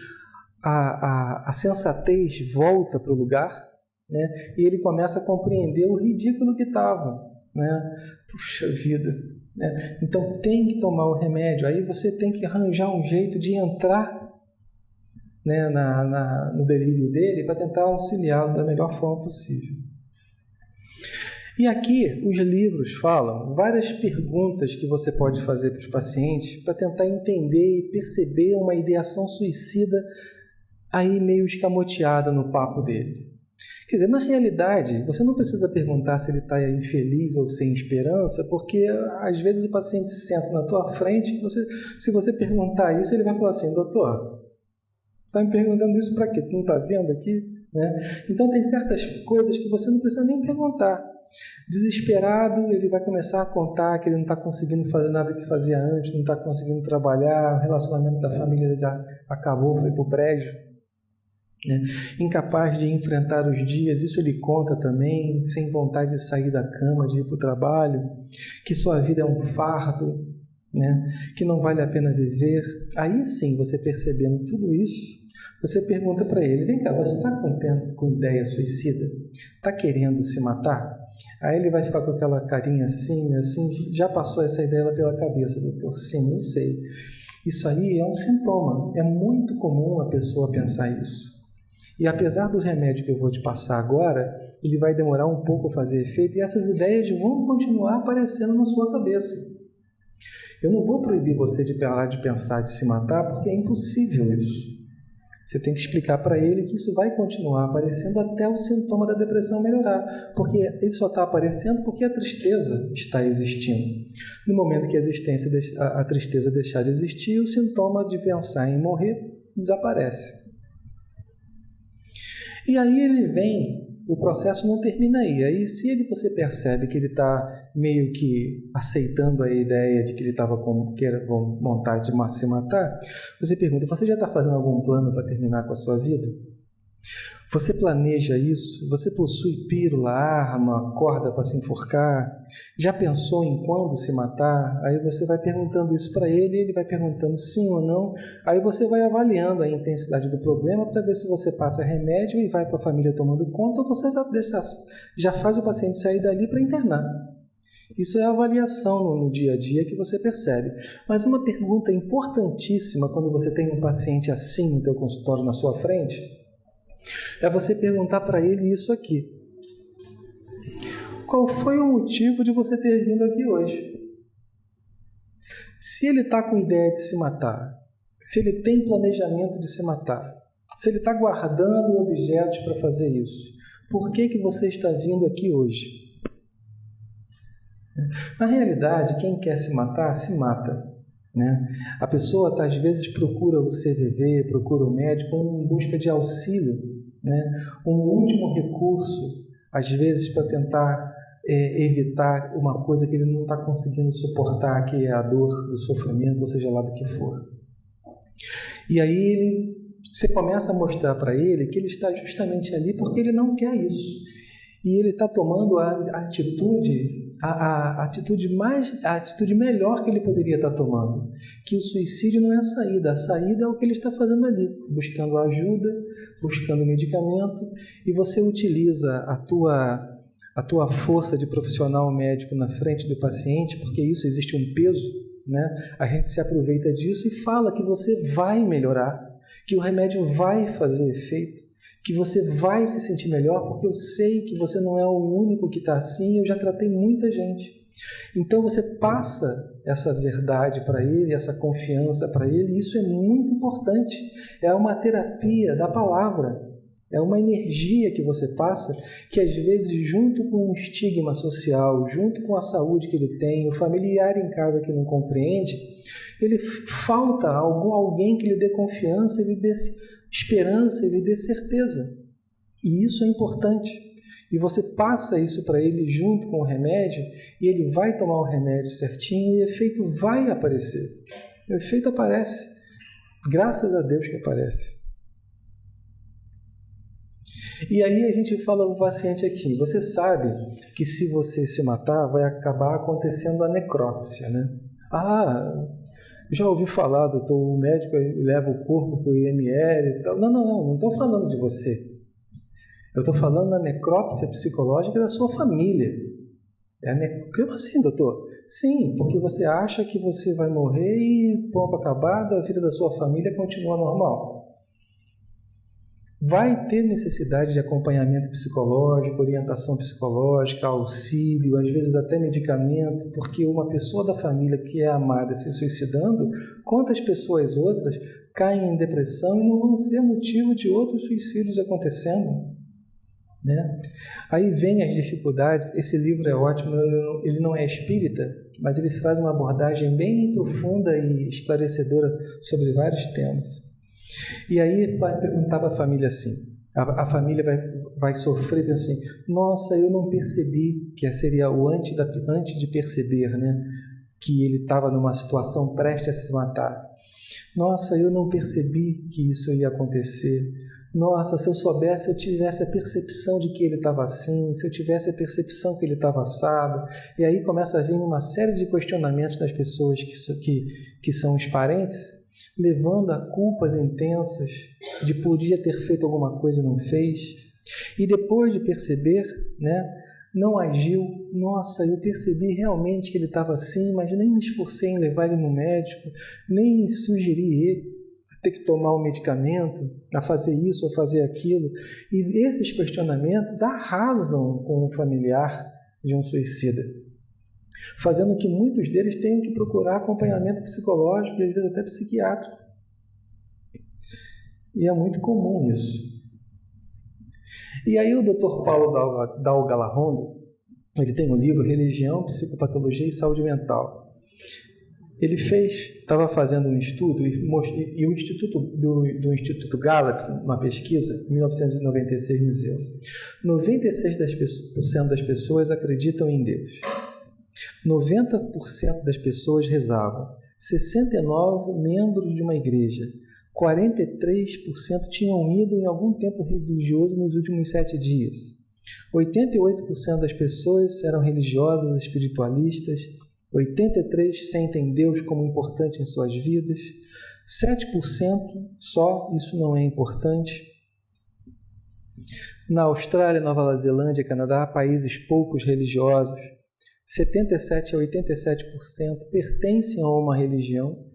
a sensatez volta para o lugar, né? E ele começa a compreender o ridículo que estava, né? Puxa vida, né? Então tem que tomar o remédio, aí você tem que arranjar um jeito de entrar, né, no delírio dele para tentar auxiliá-lo da melhor forma possível. E aqui os livros falam várias perguntas que você pode fazer para os pacientes para tentar entender e perceber uma ideação suicida aí meio escamoteada no papo dele. Quer dizer, na realidade, você não precisa perguntar se ele está infeliz ou sem esperança, porque às vezes o paciente se senta na tua frente e se você perguntar isso, ele vai falar assim, doutor, está me perguntando isso para quê? Tu não está vendo aqui? Né? Então tem certas coisas que você não precisa nem perguntar. Desesperado, ele vai começar a contar que ele não está conseguindo fazer nada que fazia antes, não está conseguindo trabalhar, o relacionamento da família já acabou, foi para o brejo. Né? Incapaz de enfrentar os dias, isso ele conta também, sem vontade de sair da cama, de ir para o trabalho, que sua vida é um fardo, né? Que não vale a pena viver. Aí sim, você percebendo tudo isso, você pergunta para ele, vem cá, você está com ideia suicida? Está querendo se matar? Aí ele vai ficar com aquela carinha assim, já passou essa ideia pela cabeça, doutor? Sim, eu sei. Isso aí é um sintoma, é muito comum a pessoa pensar isso. E apesar do remédio que eu vou te passar agora, ele vai demorar um pouco a fazer efeito e essas ideias vão continuar aparecendo na sua cabeça. Eu não vou proibir você de parar de pensar de se matar, porque é impossível isso. Você tem que explicar para ele que isso vai continuar aparecendo até o sintoma da depressão melhorar, porque ele só está aparecendo porque a tristeza está existindo. No momento que a tristeza deixar de existir, o sintoma de pensar em morrer desaparece. E aí ele vem, o processo não termina aí. Aí se você percebe que ele está meio que aceitando a ideia de que ele estava com vontade de se matar, você pergunta, você já está fazendo algum plano para terminar com a sua vida? Você planeja isso? Você possui pílula, arma, corda para se enforcar? Já pensou em quando se matar? Aí você vai perguntando isso para ele, ele vai perguntando sim ou não. Aí você vai avaliando a intensidade do problema para ver se você passa remédio e vai para a família tomando conta ou você já faz o paciente sair dali para internar. Isso é a avaliação no dia a dia que você percebe. Mas uma pergunta importantíssima quando você tem um paciente assim no teu consultório na sua frente é você perguntar para ele isso aqui. Qual foi o motivo de você ter vindo aqui hoje? Se ele está com ideia de se matar, se ele tem planejamento de se matar, Se ele está guardando objetos para fazer isso, por que você está vindo aqui hoje? Na realidade, quem quer se matar, se mata. Né? A pessoa, às vezes, procura o CVV, procura o médico em busca de auxílio, né? Um último recurso, às vezes, para tentar evitar uma coisa que ele não está conseguindo suportar, que é a dor, o sofrimento, ou seja lá do que for. E aí você começa a mostrar para ele que ele está justamente ali porque ele não quer isso. E ele está tomando a atitude melhor que ele poderia estar tomando. Que o suicídio não é a saída é o que ele está fazendo ali, buscando ajuda, buscando medicamento, e você utiliza a tua força de profissional médico na frente do paciente, porque isso existe um peso, né? A gente se aproveita disso e fala que você vai melhorar, que o remédio vai fazer efeito, que você vai se sentir melhor, porque eu sei que você não é o único que está assim, eu já tratei muita gente. Então você passa essa verdade para ele, essa confiança para ele, e isso é muito importante. É uma terapia da palavra, é uma energia que você passa, que às vezes junto com o estigma social, junto com a saúde que ele tem, o familiar em casa que não compreende, ele falta alguém que lhe dê confiança, lhe dê esperança, ele dê certeza. E isso é importante. E você passa isso para ele junto com o remédio, e ele vai tomar o remédio certinho e o efeito vai aparecer. O efeito aparece. Graças a Deus que aparece. E aí a gente fala para o paciente aqui, você sabe que se você se matar, vai acabar acontecendo a necrópsia, né? Já ouvi falar, doutor, o médico leva o corpo para o IML e tal. Não estou falando de você. Eu estou falando da necrópsia psicológica da sua família. Como assim, doutor? Sim, porque você acha que você vai morrer e ponto acabado, a vida da sua família continua normal. Vai ter necessidade de acompanhamento psicológico, orientação psicológica, auxílio, às vezes até medicamento, porque uma pessoa da família que é amada se suicidando, quantas pessoas outras caem em depressão e não vão ser motivo de outros suicídios acontecendo, né? Aí vem as dificuldades. Esse livro é ótimo, ele não é espírita, mas ele traz uma abordagem bem profunda e esclarecedora sobre vários temas. E aí vai perguntar para a família assim, a família vai sofrer assim, nossa, eu não percebi, que seria o antes de perceber, né, que ele estava numa situação prestes a se matar. Nossa, eu não percebi que isso ia acontecer. Nossa, se eu soubesse, eu tivesse a percepção de que ele estava assim, se eu tivesse a percepção que ele estava assado. E aí começa a vir uma série de questionamentos das pessoas que são os parentes, levando a culpas intensas de podia ter feito alguma coisa e não fez. E depois de perceber, né, não agiu. Nossa, eu percebi realmente que ele estava assim, mas nem me esforcei em levar ele no médico, nem sugeri ele a ter que tomar o medicamento, a fazer isso ou fazer aquilo. E esses questionamentos arrasam com o familiar de um suicida, fazendo que muitos deles tenham que procurar acompanhamento psicológico e às vezes até psiquiátrico. E é muito comum isso. E aí o Dr. Paulo Dal Galarrondo, ele tem um livro, Religião, Psicopatologia e Saúde Mental. Ele estava fazendo um estudo, e o do Instituto Gallup, uma pesquisa, em 1996, nos deu. 96% das pessoas acreditam em Deus. 90% das pessoas rezavam, 69% membros de uma igreja, 43% tinham ido em algum tempo religioso nos últimos 7 dias, 88% das pessoas eram religiosas, espiritualistas, 83% sentem Deus como importante em suas vidas, 7% só, isso não é importante. Na Austrália, Nova Zelândia, Canadá, países poucos religiosos, 77% a 87% pertencem a uma religião.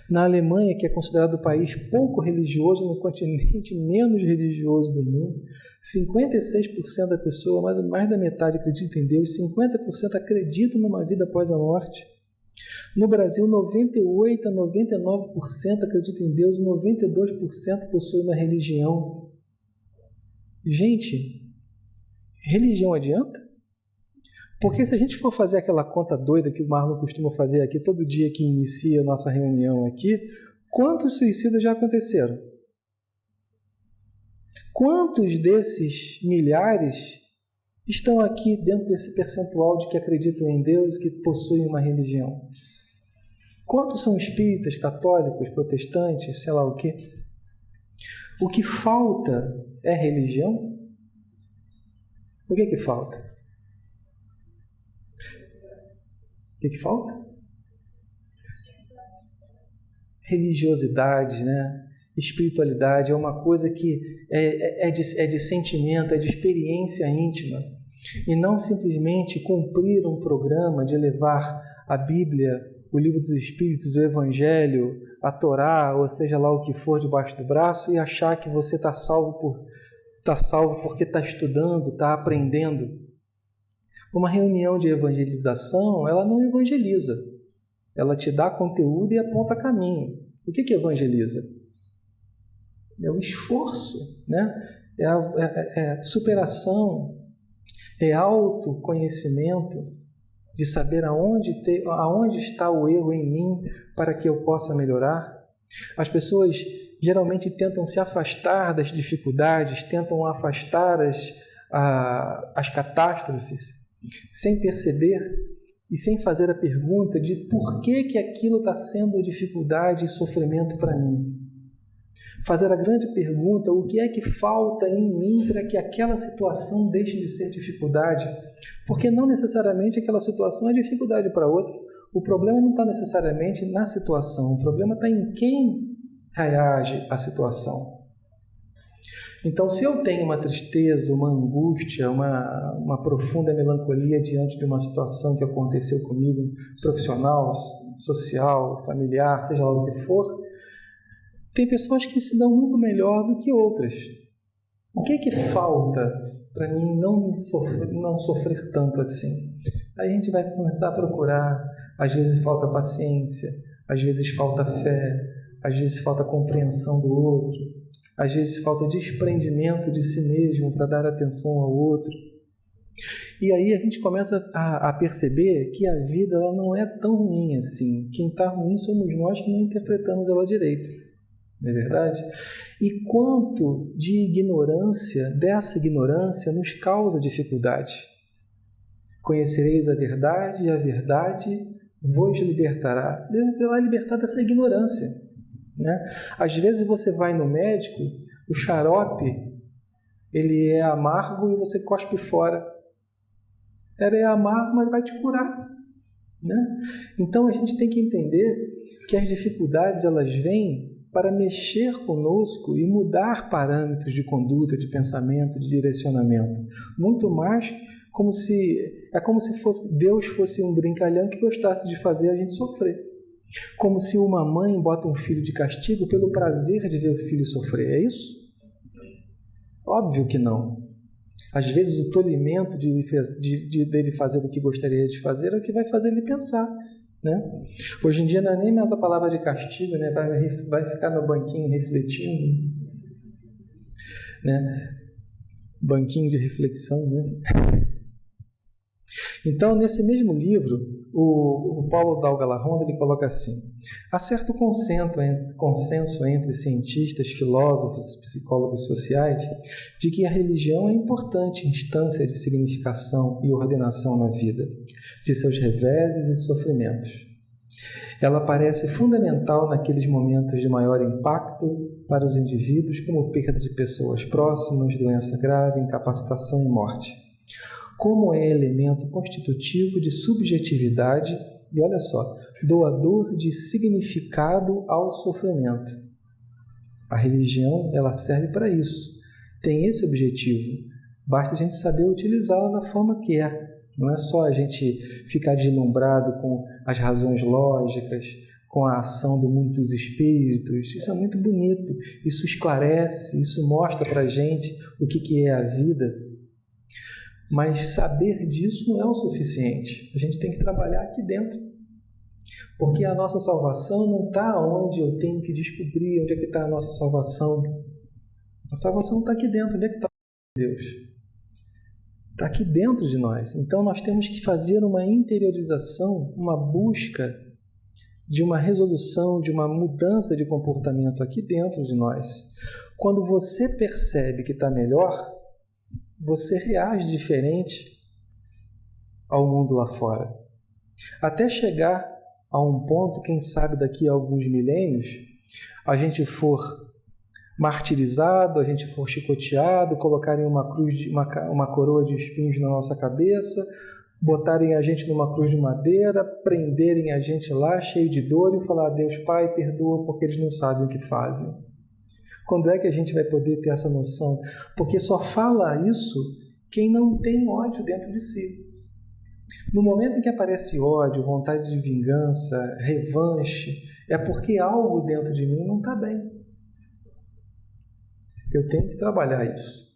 Na Alemanha, que é considerado o país pouco religioso, no continente menos religioso do mundo, 56% da pessoa, mais da metade, acredita em Deus, 50% acreditam numa vida após a morte. No Brasil, 98% a 99% acredita em Deus e 92% possui uma religião. Gente, religião adianta? Porque se a gente for fazer aquela conta doida que o Marlon costuma fazer aqui todo dia que inicia a nossa reunião aqui, quantos suicidas já aconteceram? Quantos desses milhares estão aqui dentro desse percentual de que acreditam em Deus e que possuem uma religião? Quantos são espíritas, católicos, protestantes, sei lá o quê? O que falta é religião? O que falta? O que falta? Religiosidade, né? Espiritualidade é uma coisa que é de sentimento, é de experiência íntima. E não simplesmente cumprir um programa de levar a Bíblia, o livro dos Espíritos, o Evangelho, a Torá, ou seja lá o que for, debaixo do braço e achar que você está salvo porque está estudando, está aprendendo. Uma reunião de evangelização, ela não evangeliza. Ela te dá conteúdo e aponta caminho. O que evangeliza? É o esforço, né? É superação, é autoconhecimento, de saber aonde está o erro em mim para que eu possa melhorar. As pessoas geralmente tentam se afastar das dificuldades, tentam afastar as catástrofes, sem perceber e sem fazer a pergunta de por que aquilo está sendo dificuldade e sofrimento para mim. Fazer a grande pergunta, o que é que falta em mim para que aquela situação deixe de ser dificuldade? Porque não necessariamente aquela situação é dificuldade para outro. O problema não está necessariamente na situação, o problema está em quem reage à situação. Então, se eu tenho uma tristeza, uma angústia, uma profunda melancolia diante de uma situação que aconteceu comigo, profissional, social, familiar, seja lá o que for, tem pessoas que se dão muito melhor do que outras. O que falta para mim não sofrer tanto assim? Aí a gente vai começar a procurar. Às vezes falta paciência, às vezes falta fé, às vezes falta compreensão do outro, às vezes falta desprendimento de si mesmo para dar atenção ao outro. E aí a gente começa a perceber que a vida ela não é tão ruim assim. Quem está ruim somos nós que não interpretamos ela direito. Não é verdade? E quanto de ignorância, dessa ignorância, nos causa dificuldade. Conhecereis a verdade e a verdade vos libertará. Deus vai libertar dessa ignorância. Né? Às vezes você vai no médico, o xarope, ele é amargo e você cospe fora. Ele é amargo, mas vai te curar. Né? Então a gente tem que entender que as dificuldades elas vêm para mexer conosco e mudar parâmetros de conduta, de pensamento, de direcionamento. Muito mais como se Deus fosse um brincalhão que gostasse de fazer a gente sofrer. Como se uma mãe bota um filho de castigo pelo prazer de ver o filho sofrer. É isso? Óbvio que não. Às vezes o tolimento dele fazer o que gostaria de fazer é o que vai fazer ele pensar. Né? Hoje em dia não é nem mais a palavra de castigo, né? Vai ficar no banquinho refletindo, né? Banquinho de reflexão, né? Então, nesse mesmo livro, o Paulo Dalgalarronda ele coloca assim: há certo consenso entre cientistas, filósofos, psicólogos sociais de que a religião é importante instância de significação e ordenação na vida, de seus reveses e sofrimentos. Ela parece fundamental naqueles momentos de maior impacto para os indivíduos, como perda de pessoas próximas, doença grave, incapacitação e morte. Como é elemento constitutivo de subjetividade e, olha só, doador de significado ao sofrimento. A religião, ela serve para isso, tem esse objetivo. Basta a gente saber utilizá-la da forma que é. Não é só a gente ficar deslumbrado com as razões lógicas, com a ação do mundo dos espíritos. Isso é muito bonito, isso esclarece, isso mostra para a gente o que é a vida. Mas saber disso não é o suficiente. A gente tem que trabalhar aqui dentro. Porque a nossa salvação não está onde eu tenho que descobrir onde é que está a nossa salvação. A salvação está aqui dentro. Onde é que está Deus? Está aqui dentro de nós. Então nós temos que fazer uma interiorização, uma busca de uma resolução, de uma mudança de comportamento aqui dentro de nós. Quando você percebe que está melhor, você reage diferente ao mundo lá fora. Até chegar a um ponto, quem sabe daqui a alguns milênios, a gente for martirizado, a gente for chicoteado, colocarem uma coroa de espinhos na nossa cabeça, botarem a gente numa cruz de madeira, prenderem a gente lá, cheio de dor, e falar: Deus Pai, perdoa, porque eles não sabem o que fazem. Quando é que a gente vai poder ter essa noção? Porque só fala isso quem não tem ódio dentro de si. No momento em que aparece ódio, vontade de vingança, revanche, é porque algo dentro de mim não está bem. Eu tenho que trabalhar isso.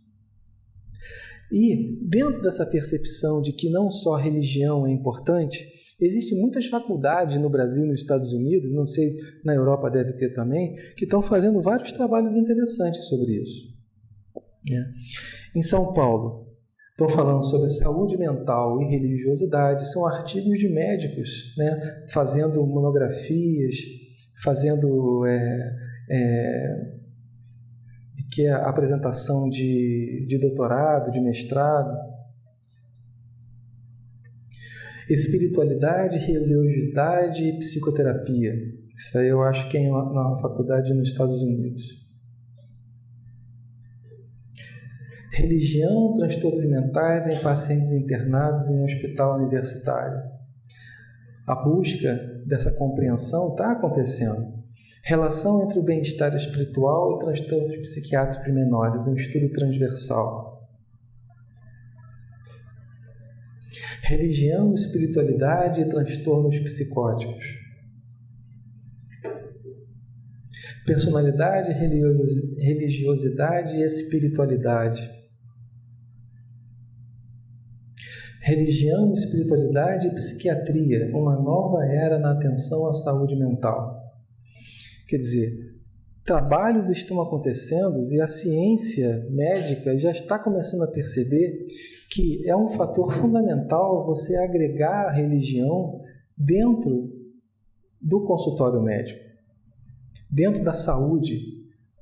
E dentro dessa percepção de que não só religião é importante, existem muitas faculdades no Brasil e nos Estados Unidos, não sei, na Europa deve ter também, que estão fazendo vários trabalhos interessantes sobre isso. Em São Paulo, estão falando sobre saúde mental e religiosidade, são artigos de médicos, fazendo monografias, fazendo que é a apresentação de doutorado, de mestrado. Espiritualidade, religiosidade e psicoterapia. Isso aí eu acho que é na faculdade nos Estados Unidos. Religião, transtornos mentais em pacientes internados em um hospital universitário. A busca dessa compreensão está acontecendo. Relação entre o bem-estar espiritual e transtornos psiquiátricos menores, um estudo transversal. Religião, espiritualidade e transtornos psicóticos. Personalidade, religiosidade e espiritualidade. Religião, espiritualidade e psiquiatria, uma nova era na atenção à saúde mental. Quer dizer, trabalhos estão acontecendo e a ciência médica já está começando a perceber que é um fator fundamental você agregar a religião dentro do consultório médico, dentro da saúde,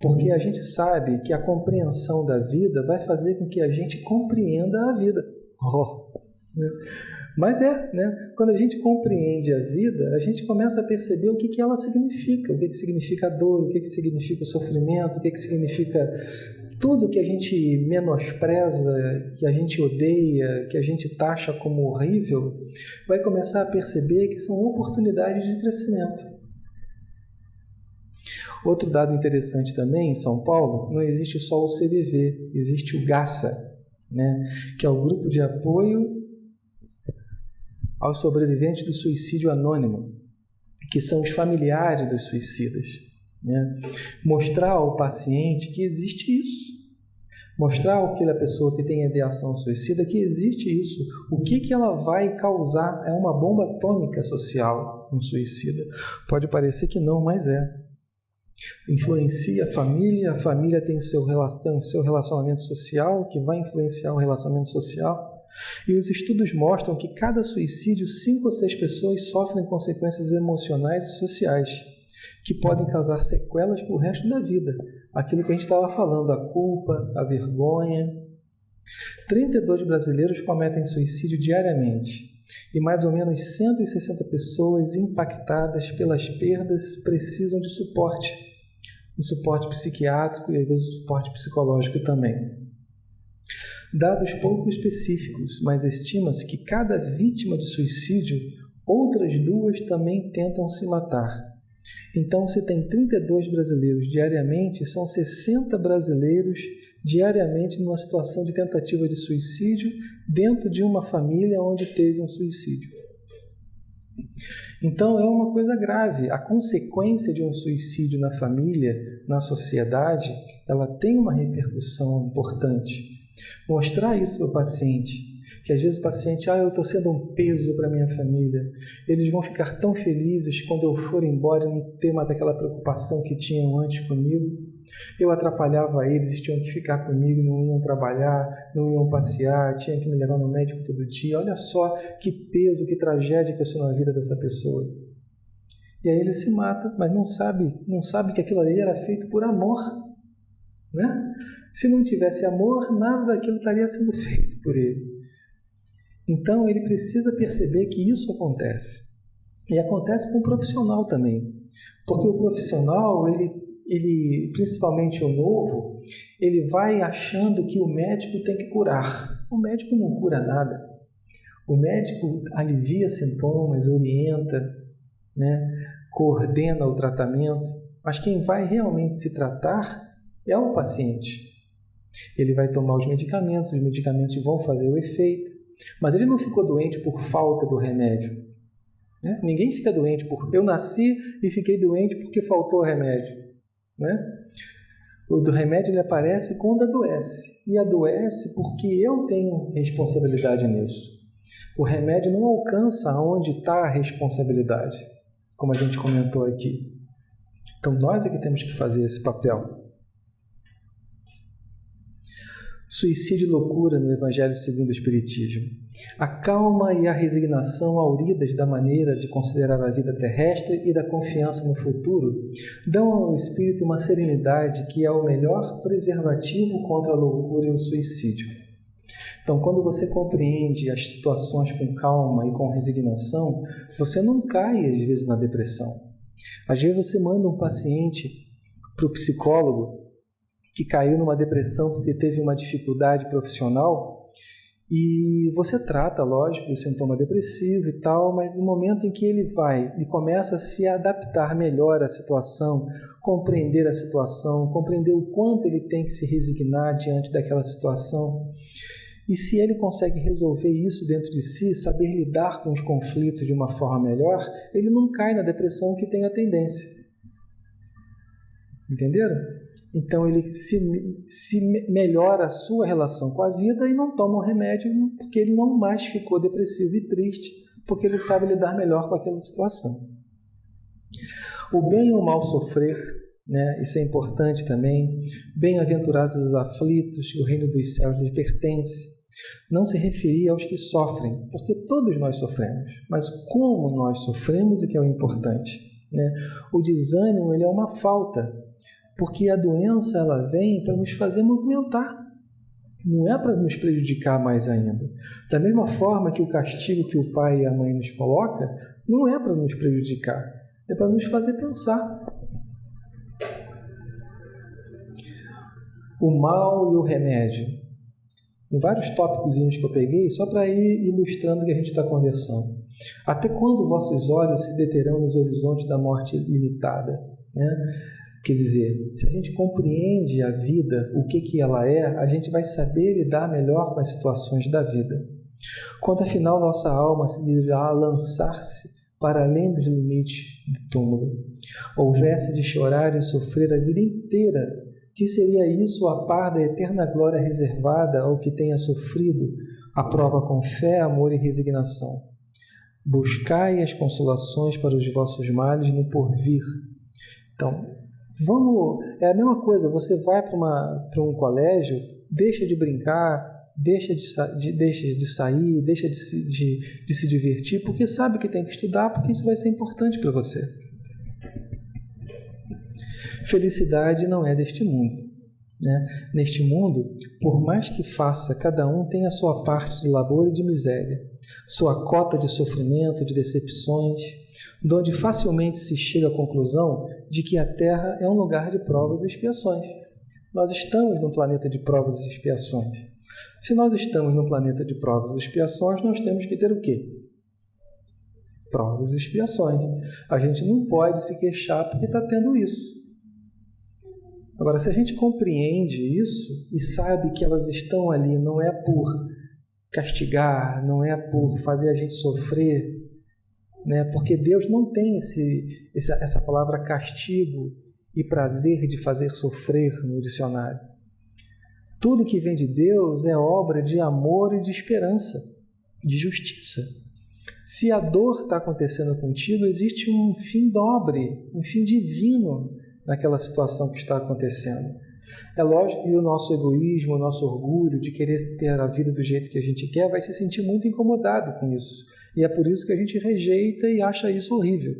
porque a gente sabe que a compreensão da vida vai fazer com que a gente compreenda a vida. Mas quando a gente compreende a vida, a gente começa a perceber o que ela significa, o que significa a dor, o que significa o sofrimento, o que significa tudo que a gente menospreza, que a gente odeia, que a gente taxa como horrível, vai começar a perceber que são oportunidades de crescimento. Outro dado interessante também, em São Paulo, não existe só o CDV, existe o GASA, que é o Grupo de Apoio aos Sobreviventes do Suicídio Anônimo, que são os familiares dos suicidas. Mostrar ao paciente que existe isso. Mostrar àquela pessoa que tem ideação suicida que existe isso. O que ela vai causar é uma bomba atômica social, um suicida. Pode parecer que não, mas é. Influencia a família tem o seu relacionamento social, que vai influenciar o relacionamento social. E os estudos mostram que cada suicídio, 5 ou 6 pessoas sofrem consequências emocionais e sociais, que podem causar sequelas para o resto da vida. Aquilo que a gente estava falando, a culpa, a vergonha. 32 brasileiros cometem suicídio diariamente e mais ou menos 160 pessoas impactadas pelas perdas precisam de suporte. Um suporte psiquiátrico e às vezes um suporte psicológico também. Dados pouco específicos, mas estima-se que cada vítima de suicídio, outras 2 também tentam se matar. Então, se tem 32 brasileiros diariamente, são 60 brasileiros diariamente numa situação de tentativa de suicídio dentro de uma família onde teve um suicídio. Então, é uma coisa grave. A consequência de um suicídio na família, na sociedade, ela tem uma repercussão importante. Mostrar isso para o paciente, que às vezes o paciente, eu estou sendo um peso para minha família, eles vão ficar tão felizes quando eu for embora e não ter mais aquela preocupação que tinham antes comigo. Eu atrapalhava eles, eles tinham que ficar comigo, não iam trabalhar, não iam passear, tinham que me levar no médico todo dia. Olha só que peso, que tragédia que eu sou na vida dessa pessoa. E aí ele se mata, mas não sabe que aquilo ali era feito por amor, né? Se não tivesse amor, nada daquilo estaria sendo feito por ele. Então ele precisa perceber que isso acontece. E acontece com o profissional também. Porque o profissional, ele, principalmente o novo, ele vai achando que o médico tem que curar. O médico não cura nada. O médico alivia sintomas, orienta, né? Coordena o tratamento, mas quem vai realmente se tratar é o paciente. Ele vai tomar os medicamentos vão fazer o efeito, mas ele não ficou doente por falta do remédio. Né? Ninguém fica doente por... Eu nasci e fiquei doente porque faltou remédio. Né? O do remédio ele aparece quando adoece, e adoece porque eu tenho responsabilidade nisso. O remédio não alcança onde está a responsabilidade, como a gente comentou aqui. Então nós é que temos que fazer esse papel. Suicídio e loucura no Evangelho segundo o Espiritismo. A calma e a resignação auridas da maneira de considerar a vida terrestre e da confiança no futuro dão ao espírito uma serenidade que é o melhor preservativo contra a loucura e o suicídio. Então, quando você compreende as situações com calma e com resignação, você não cai, às vezes, na depressão. Às vezes você manda um paciente para o psicólogo que caiu numa depressão porque teve uma dificuldade profissional e você trata, lógico, o sintoma depressivo e tal, mas no momento em que ele vai e começa a se adaptar melhor à situação, compreender a situação, compreender o quanto ele tem que se resignar diante daquela situação, e se ele consegue resolver isso dentro de si, saber lidar com os conflitos de uma forma melhor, ele não cai na depressão que tem a tendência. Entenderam? Então ele se melhora a sua relação com a vida e não toma um remédio porque ele não mais ficou depressivo e triste, porque ele sabe lidar melhor com aquela situação. O bem e o mal sofrer, né? Isso é importante também. Bem-aventurados os aflitos, o reino dos céus lhes pertence. Não se referia aos que sofrem, porque todos nós sofremos, mas como nós sofremos é que é o importante, né? O desânimo ele é uma falta, porque a doença ela vem para nos fazer movimentar, não é para nos prejudicar mais ainda. Da mesma forma que o castigo que o pai e a mãe nos coloca, não é para nos prejudicar, é para nos fazer pensar. O mal e o remédio. Em vários tópicos que eu peguei, só para ir ilustrando o que a gente está conversando. Até quando vossos olhos se deterão nos horizontes da morte limitada? Né? Quer dizer, se a gente compreende a vida, o que ela é, a gente vai saber lidar melhor com as situações da vida. Quando afinal nossa alma se dirá a lançar-se para além dos limites do túmulo, houvesse de chorar e sofrer a vida inteira, que seria isso a par da eterna glória reservada ao que tenha sofrido a prova com fé, amor e resignação. Buscai as consolações para os vossos males no porvir. Então, é a mesma coisa, você vai para um colégio, deixa de brincar, deixa de sair, deixa de se divertir, porque sabe que tem que estudar, porque isso vai ser importante para você. Felicidade não é deste mundo, né? Neste mundo, por mais que faça, cada um tem a sua parte de labor e de miséria, sua cota de sofrimento, de decepções, de onde facilmente se chega à conclusão de que a Terra é um lugar de provas e expiações. Nós estamos num planeta de provas e expiações. Se nós estamos num planeta de provas e expiações, nós temos que ter o quê? Provas e expiações. A gente não pode se queixar porque está tendo isso. Agora, se a gente compreende isso e sabe que elas estão ali, não é por castigar, não é por fazer a gente sofrer, né? Porque Deus não tem essa palavra castigo e prazer de fazer sofrer no dicionário. Tudo que vem de Deus é obra de amor e de esperança, de justiça. Se a dor está acontecendo contigo, existe um fim nobre, um fim divino naquela situação que está acontecendo. É lógico que o nosso egoísmo, o nosso orgulho de querer ter a vida do jeito que a gente quer, vai se sentir muito incomodado com isso. E é por isso que a gente rejeita e acha isso horrível.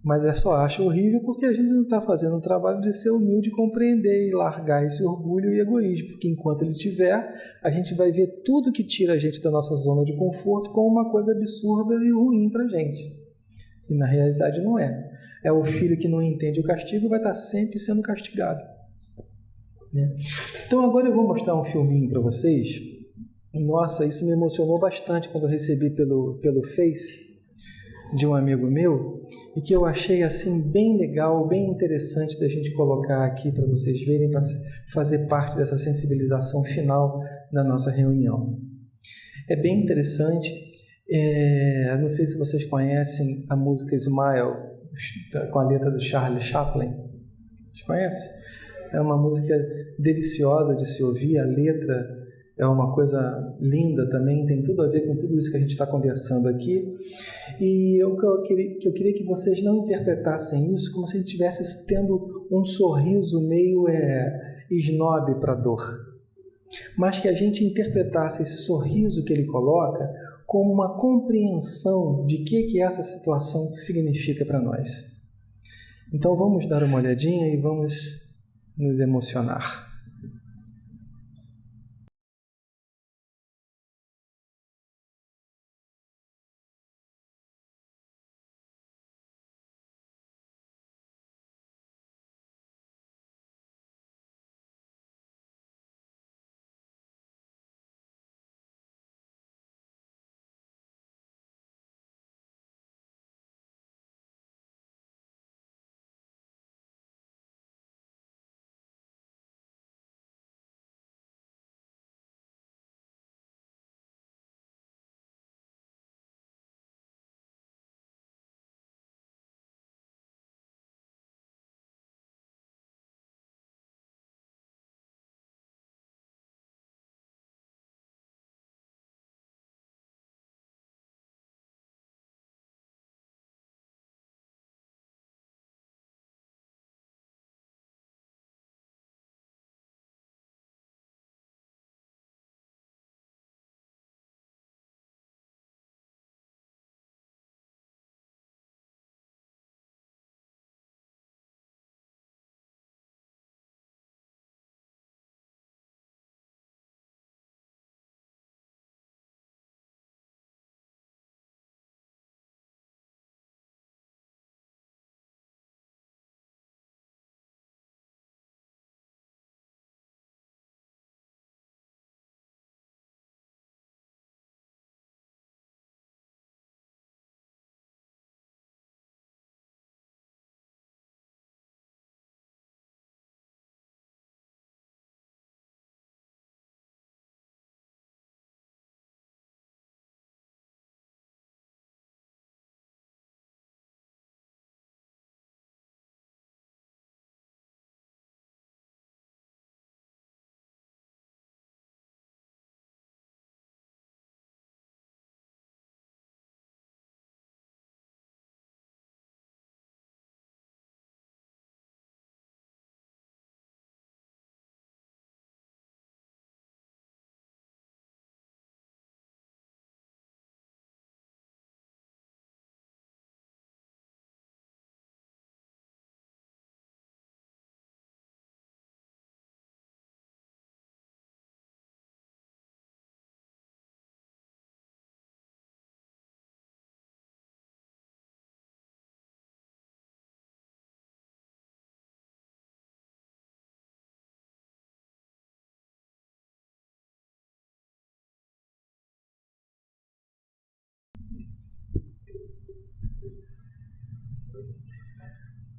Mas só acha horrível porque a gente não está fazendo o trabalho de ser humilde, compreender e largar esse orgulho e egoísmo. Porque enquanto ele tiver, a gente vai ver tudo que tira a gente da nossa zona de conforto como uma coisa absurda e ruim para a gente. E na realidade não é. É o filho que não entende o castigo, vai estar sempre sendo castigado. Então agora eu vou mostrar um filminho para vocês. Nossa, isso me emocionou bastante quando eu recebi pelo Face de um amigo meu, e que eu achei assim bem legal, bem interessante da gente colocar aqui para vocês verem, para fazer parte dessa sensibilização final da nossa reunião. É bem interessante. Não sei se vocês conhecem a música Smile, com a letra do Charlie Chaplin. Vocês conhecem? É uma música deliciosa de se ouvir, a letra é uma coisa linda também, tem tudo a ver com tudo isso que a gente está conversando aqui. E eu queria que vocês não interpretassem isso como se a gente estivesse tendo um sorriso meio snob para a dor, mas que a gente interpretasse esse sorriso que ele coloca como uma compreensão de que essa situação significa para nós. Então vamos dar uma olhadinha e vamos nos emocionar.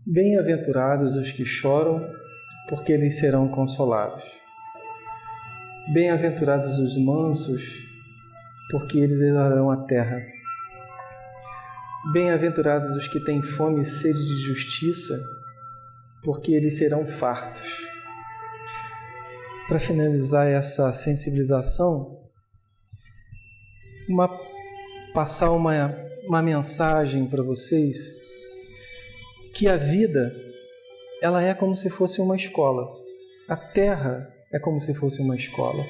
Bem-aventurados os que choram, porque eles serão consolados. Bem-aventurados os mansos, porque eles herdarão a terra. Bem-aventurados os que têm fome e sede de justiça, porque eles serão fartos. para finalizar essa sensibilização, passar uma mensagem para vocês, que a vida, ela é como se fosse uma escola. A Terra é como se fosse uma escola.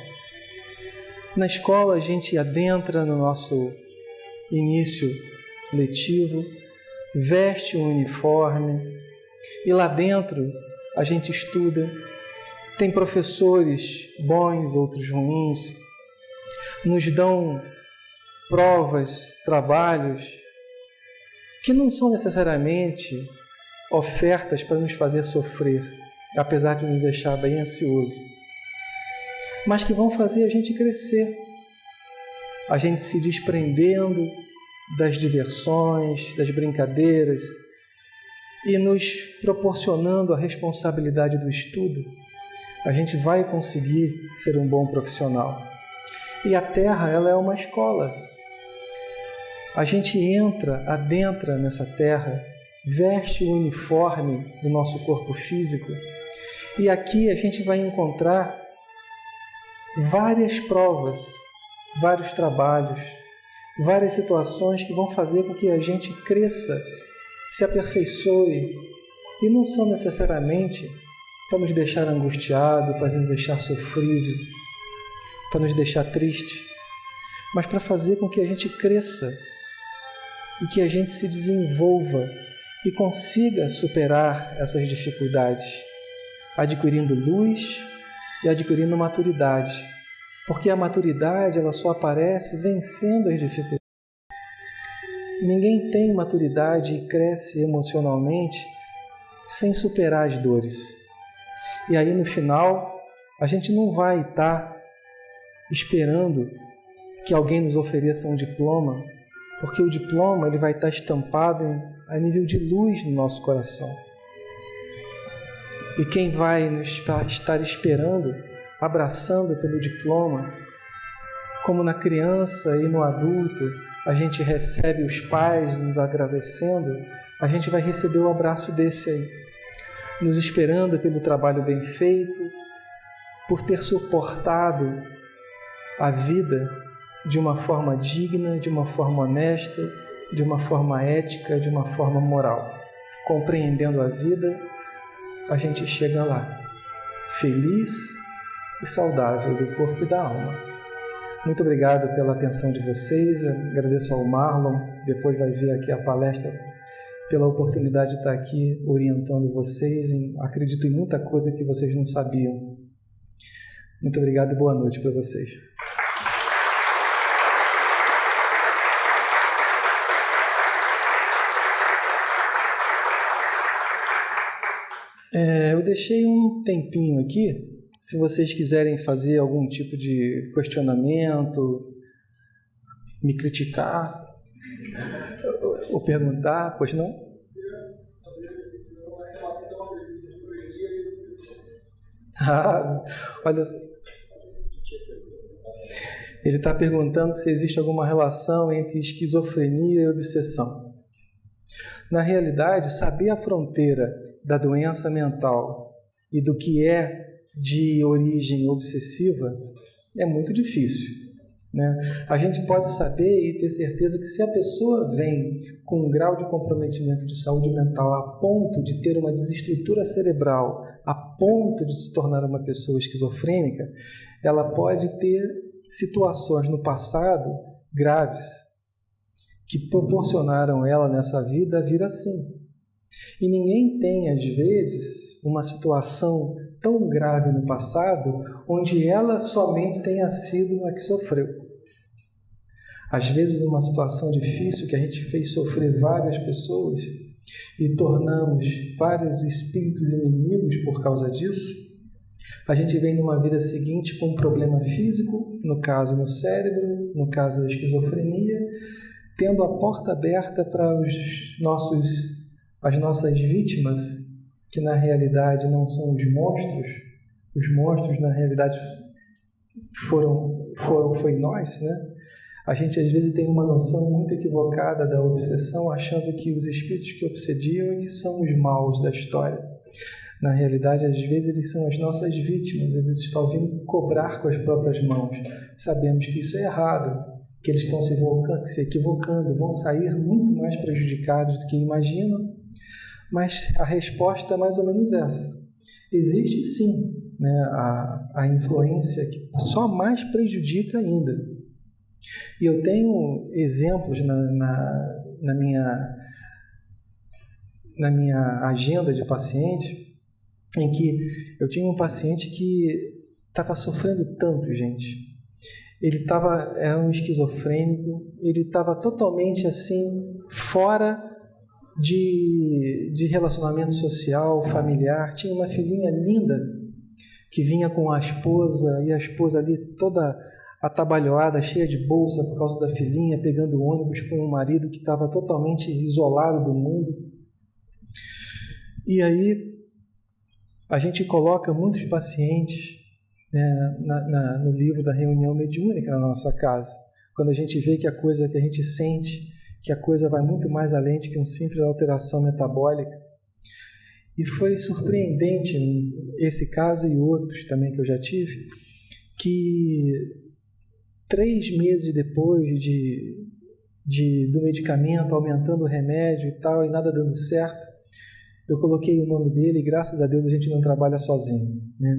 Na escola a gente adentra no nosso início letivo, veste um uniforme e lá dentro a gente estuda. Tem professores bons, outros ruins, nos dão provas, trabalhos que não são necessariamente ofertas para nos fazer sofrer, apesar de nos deixar bem ansioso, mas que vão fazer a gente crescer, a gente se desprendendo das diversões, das brincadeiras e nos proporcionando a responsabilidade do estudo, a gente vai conseguir ser um bom profissional. E a Terra, ela é uma escola. A gente adentra nessa Terra, veste o uniforme do nosso corpo físico e aqui a gente vai encontrar várias provas, vários trabalhos, várias situações que vão fazer com que a gente cresça, se aperfeiçoe e não são necessariamente para nos deixar angustiado, para nos deixar sofrido, para nos deixar triste, mas para fazer com que a gente cresça e que a gente se desenvolva e consiga superar essas dificuldades, adquirindo luz e adquirindo maturidade, porque a maturidade ela só aparece vencendo as dificuldades. Ninguém tem maturidade e cresce emocionalmente sem superar as dores. E aí no final, a gente não vai estar esperando que alguém nos ofereça um diploma, porque o diploma ele vai estar estampado a nível de luz no nosso coração. E quem vai nos estar esperando, abraçando pelo diploma, como na criança e no adulto, a gente recebe os pais nos agradecendo, a gente vai receber o abraço desse aí, nos esperando pelo trabalho bem feito, por ter suportado a vida de uma forma digna, de uma forma honesta, de uma forma ética, de uma forma moral. Compreendendo a vida, a gente chega lá, feliz e saudável do corpo e da alma. Muito obrigado pela atenção de vocês, eu agradeço ao Marlon, depois vai ver aqui a palestra, pela oportunidade de estar aqui orientando vocês, acredito em muita coisa que vocês não sabiam. Muito obrigado e boa noite para vocês. Eu deixei um tempinho aqui, se vocês quiserem fazer algum tipo de questionamento, me criticar, ou perguntar, pois não? Olha só. Ele está perguntando se existe alguma relação entre esquizofrenia e obsessão. Na realidade, saber a fronteira da doença mental e do que é de origem obsessiva é muito difícil, né? A gente pode saber e ter certeza que se a pessoa vem com um grau de comprometimento de saúde mental a ponto de ter uma desestrutura cerebral, a ponto de se tornar uma pessoa esquizofrênica, ela pode ter situações no passado graves que proporcionaram ela nessa vida a vir assim. E ninguém tem, às vezes, uma situação tão grave no passado onde ela somente tenha sido a que sofreu. Às vezes, numa situação difícil que a gente fez sofrer várias pessoas e tornamos vários espíritos inimigos por causa disso, a gente vem numa vida seguinte com um problema físico, no caso no cérebro, no caso da esquizofrenia, tendo a porta aberta para as nossas vítimas, que na realidade não são os monstros na realidade foi nós, né? A gente às vezes tem uma noção muito equivocada da obsessão, achando que os espíritos que obsediam é que são os maus da história. Na realidade, às vezes, eles são as nossas vítimas, eles estão vindo cobrar com as próprias mãos. Sabemos que isso é errado, que eles estão se equivocando, vão sair muito mais prejudicados do que imaginam, mas a resposta é mais ou menos essa. Existe sim, né, a influência que só mais prejudica ainda. E eu tenho exemplos na minha agenda de paciente, em que eu tinha um paciente que estava sofrendo tanto, gente. Ele era um esquizofrênico, ele estava totalmente assim, fora de relacionamento social, familiar. Tinha uma filhinha linda que vinha com a esposa, e a esposa ali toda atabalhoada, cheia de bolsa por causa da filhinha, pegando ônibus com um marido que estava totalmente isolado do mundo. E aí a gente coloca muitos pacientes, né, no livro da reunião mediúnica na nossa casa, quando a gente vê que a coisa que a gente sente, que a coisa vai muito mais além de que uma simples alteração metabólica. E foi surpreendente esse caso e outros também que eu já tive, que 3 meses depois do medicamento, aumentando o remédio e tal, e nada dando certo, eu coloquei o nome dele e graças a Deus a gente não trabalha sozinho, né?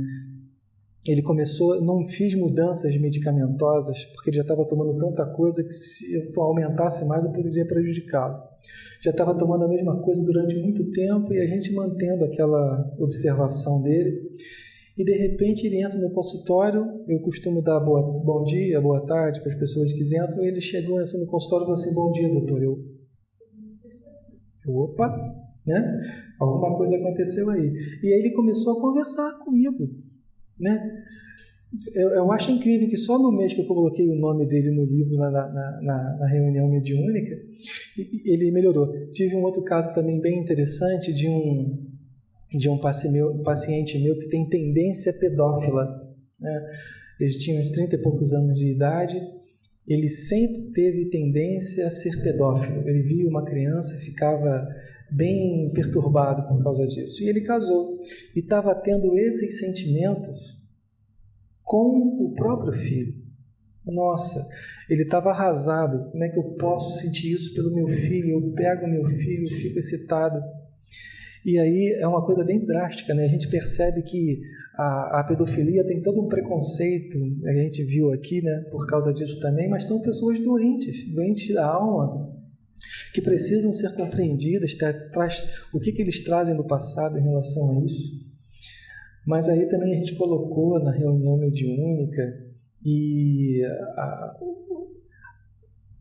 Ele começou, não fiz mudanças medicamentosas, porque ele já estava tomando tanta coisa que se eu aumentasse mais eu poderia prejudicá-lo. Já estava tomando a mesma coisa durante muito tempo e a gente mantendo aquela observação dele. E de repente ele entra no consultório, eu costumo dar bom dia, boa tarde para as pessoas que entram, e ele chegou assim, no consultório e falou assim: bom dia, doutor. Opa, né? Alguma coisa aconteceu aí. E aí ele começou a conversar comigo, né? Eu acho incrível que só no mês que eu coloquei o nome dele no livro, na reunião mediúnica, ele melhorou. Tive um outro caso também bem interessante de um paciente meu que tem tendência pedófila, né? Ele tinha uns 30 e poucos anos de idade, ele sempre teve tendência a ser pedófilo. Ele via uma criança e ficava bem perturbado por causa disso. E ele casou e estava tendo esses sentimentos com o próprio filho. Nossa, ele estava arrasado. Como é que eu posso sentir isso pelo meu filho? Eu pego meu filho, fico excitado. E aí é uma coisa bem drástica, né? A gente percebe que a pedofilia tem todo um preconceito, a gente viu aqui, né? Por causa disso também, mas são pessoas doentes da alma, que precisam ser compreendidas, o que eles trazem do passado em relação a isso. Mas aí também a gente colocou na reunião mediúnica e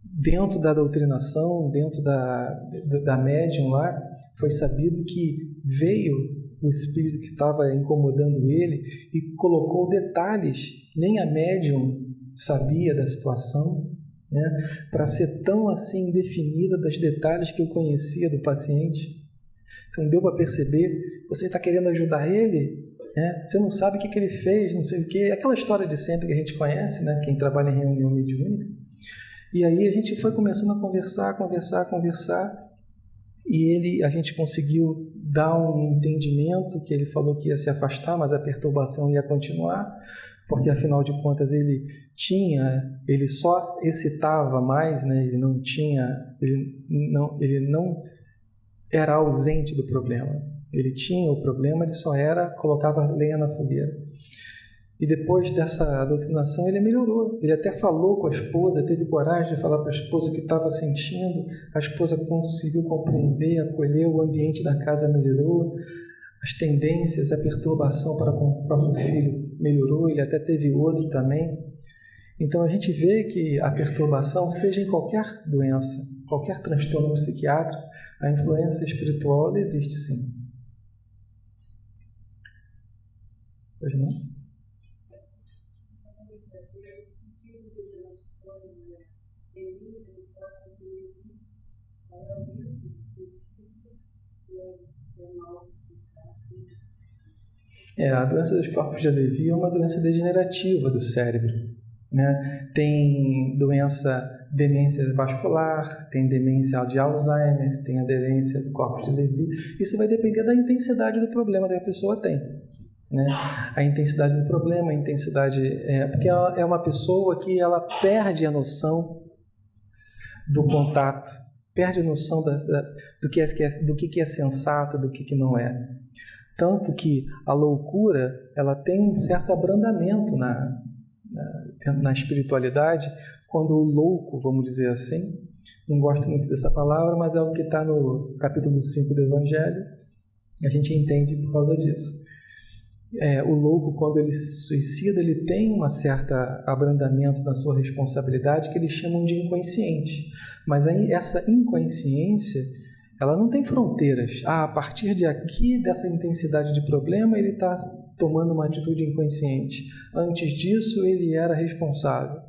dentro da doutrinação, dentro da médium lá, foi sabido que veio o espírito que estava incomodando ele e colocou detalhes, nem a médium sabia da situação, né, para ser tão assim definida dos detalhes que eu conhecia do paciente. Então deu para perceber, você está querendo ajudar ele, né? Você não sabe o que ele fez, não sei o que, aquela história de sempre que a gente conhece, né, quem trabalha em reunião mediúnica. E aí a gente foi começando a conversar, e a gente conseguiu dar um entendimento que ele falou que ia se afastar, mas a perturbação ia continuar, porque afinal de contas ele só excitava mais, né? Ele não era ausente do problema. Ele tinha o problema, ele só colocava lenha na fogueira. E depois dessa doutrinação ele melhorou. Ele até falou com a esposa, teve coragem de falar para a esposa o que estava sentindo. A esposa conseguiu compreender, acolheu, o ambiente da casa melhorou, as tendências, a perturbação para com o próprio filho melhorou, ele até teve outro também. Então a gente vê que a perturbação, seja em qualquer doença, qualquer transtorno psiquiátrico, a influência espiritual ela existe sim. Pois não? A doença dos corpos de Levy é uma doença degenerativa do cérebro. né? Tem demência vascular, tem demência de Alzheimer, tem a demência do corpo de Levy. Isso vai depender da intensidade do problema que a pessoa tem, né? A intensidade do problema, a intensidade... porque é uma pessoa que ela perde a noção do contato, perde a noção do que é sensato, do que não é. Tanto que a loucura, ela tem um certo abrandamento na espiritualidade, quando o louco, vamos dizer assim, não gosto muito dessa palavra, mas é o que está no capítulo 5 do Evangelho, a gente entende por causa disso. O louco, quando ele se suicida, ele tem um certo abrandamento na sua responsabilidade, que eles chamam de inconsciente. Mas aí, essa inconsciência, ela não tem fronteiras. A partir de aqui, dessa intensidade de problema, ele está tomando uma atitude inconsciente. Antes disso, ele era responsável.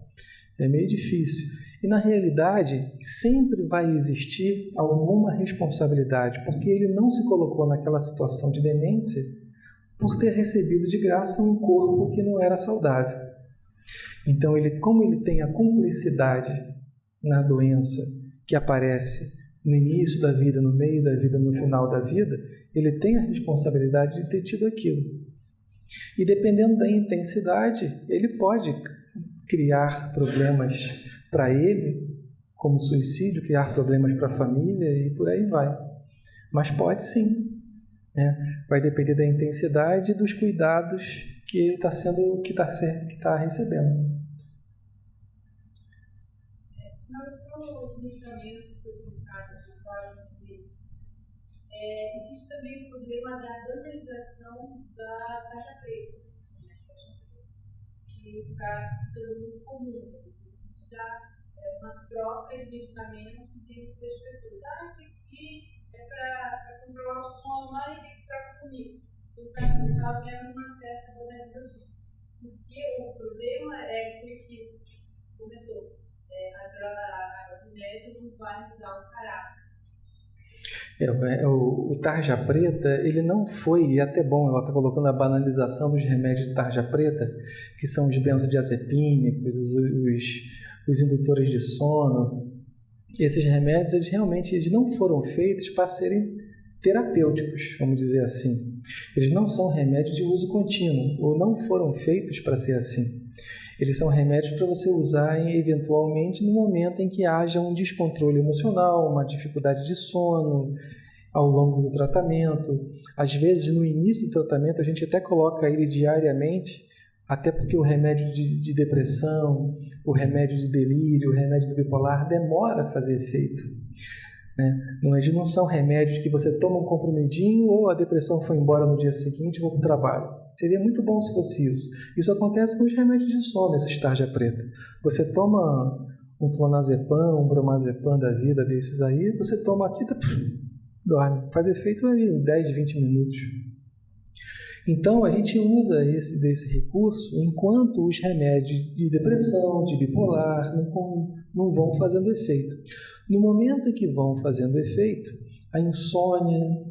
É meio difícil. E, na realidade, sempre vai existir alguma responsabilidade, porque ele não se colocou naquela situação de demência por ter recebido de graça um corpo que não era saudável. Então, como ele tem a cumplicidade na doença que aparece no início da vida, no meio da vida, no final da vida, ele tem a responsabilidade de ter tido aquilo. E dependendo da intensidade, ele pode criar problemas para ele, como suicídio, criar problemas para a família e por aí vai. Mas pode sim. Vai depender da intensidade e dos cuidados que ele está recebendo. Mas são os medicamentos que foram colocados de forma disso. Existe também o problema da banalização da taxa preta, que está ficando muito comum. Já é uma troca de medicamentos entre as pessoas. Esse aqui é para controlar o sono, mas esse aqui troca comigo. O cara está vendo uma certa banalização. Porque o problema é que comentou. O remédio não vai mudar o caráter. O tarja preta, ele não foi, e é até bom, ela está colocando a banalização dos remédios de tarja preta, que são os benzodiazepínicos, os indutores de sono. Esses remédios, eles não foram feitos para serem terapêuticos, vamos dizer assim. Eles não são remédios de uso contínuo, ou não foram feitos para ser assim. Eles são remédios para você usar eventualmente no momento em que haja um descontrole emocional, uma dificuldade de sono ao longo do tratamento. Às vezes, no início do tratamento, a gente até coloca ele diariamente, até porque o remédio de depressão, o remédio de delírio, o remédio do bipolar demora a fazer efeito. Não são remédios que você toma um comprimidinho ou a depressão foi embora no dia seguinte e vou para o trabalho. Seria muito bom se fosse isso. Isso acontece com os remédios de sono, esses tarja preta. Você toma um clonazepam, um bromazepam da vida desses aí, você toma aqui, dorme. Faz efeito ali em 10, 20 minutos. Então, a gente usa desse recurso enquanto os remédios de depressão, de bipolar, não vão fazendo efeito. No momento em que vão fazendo efeito, a insônia,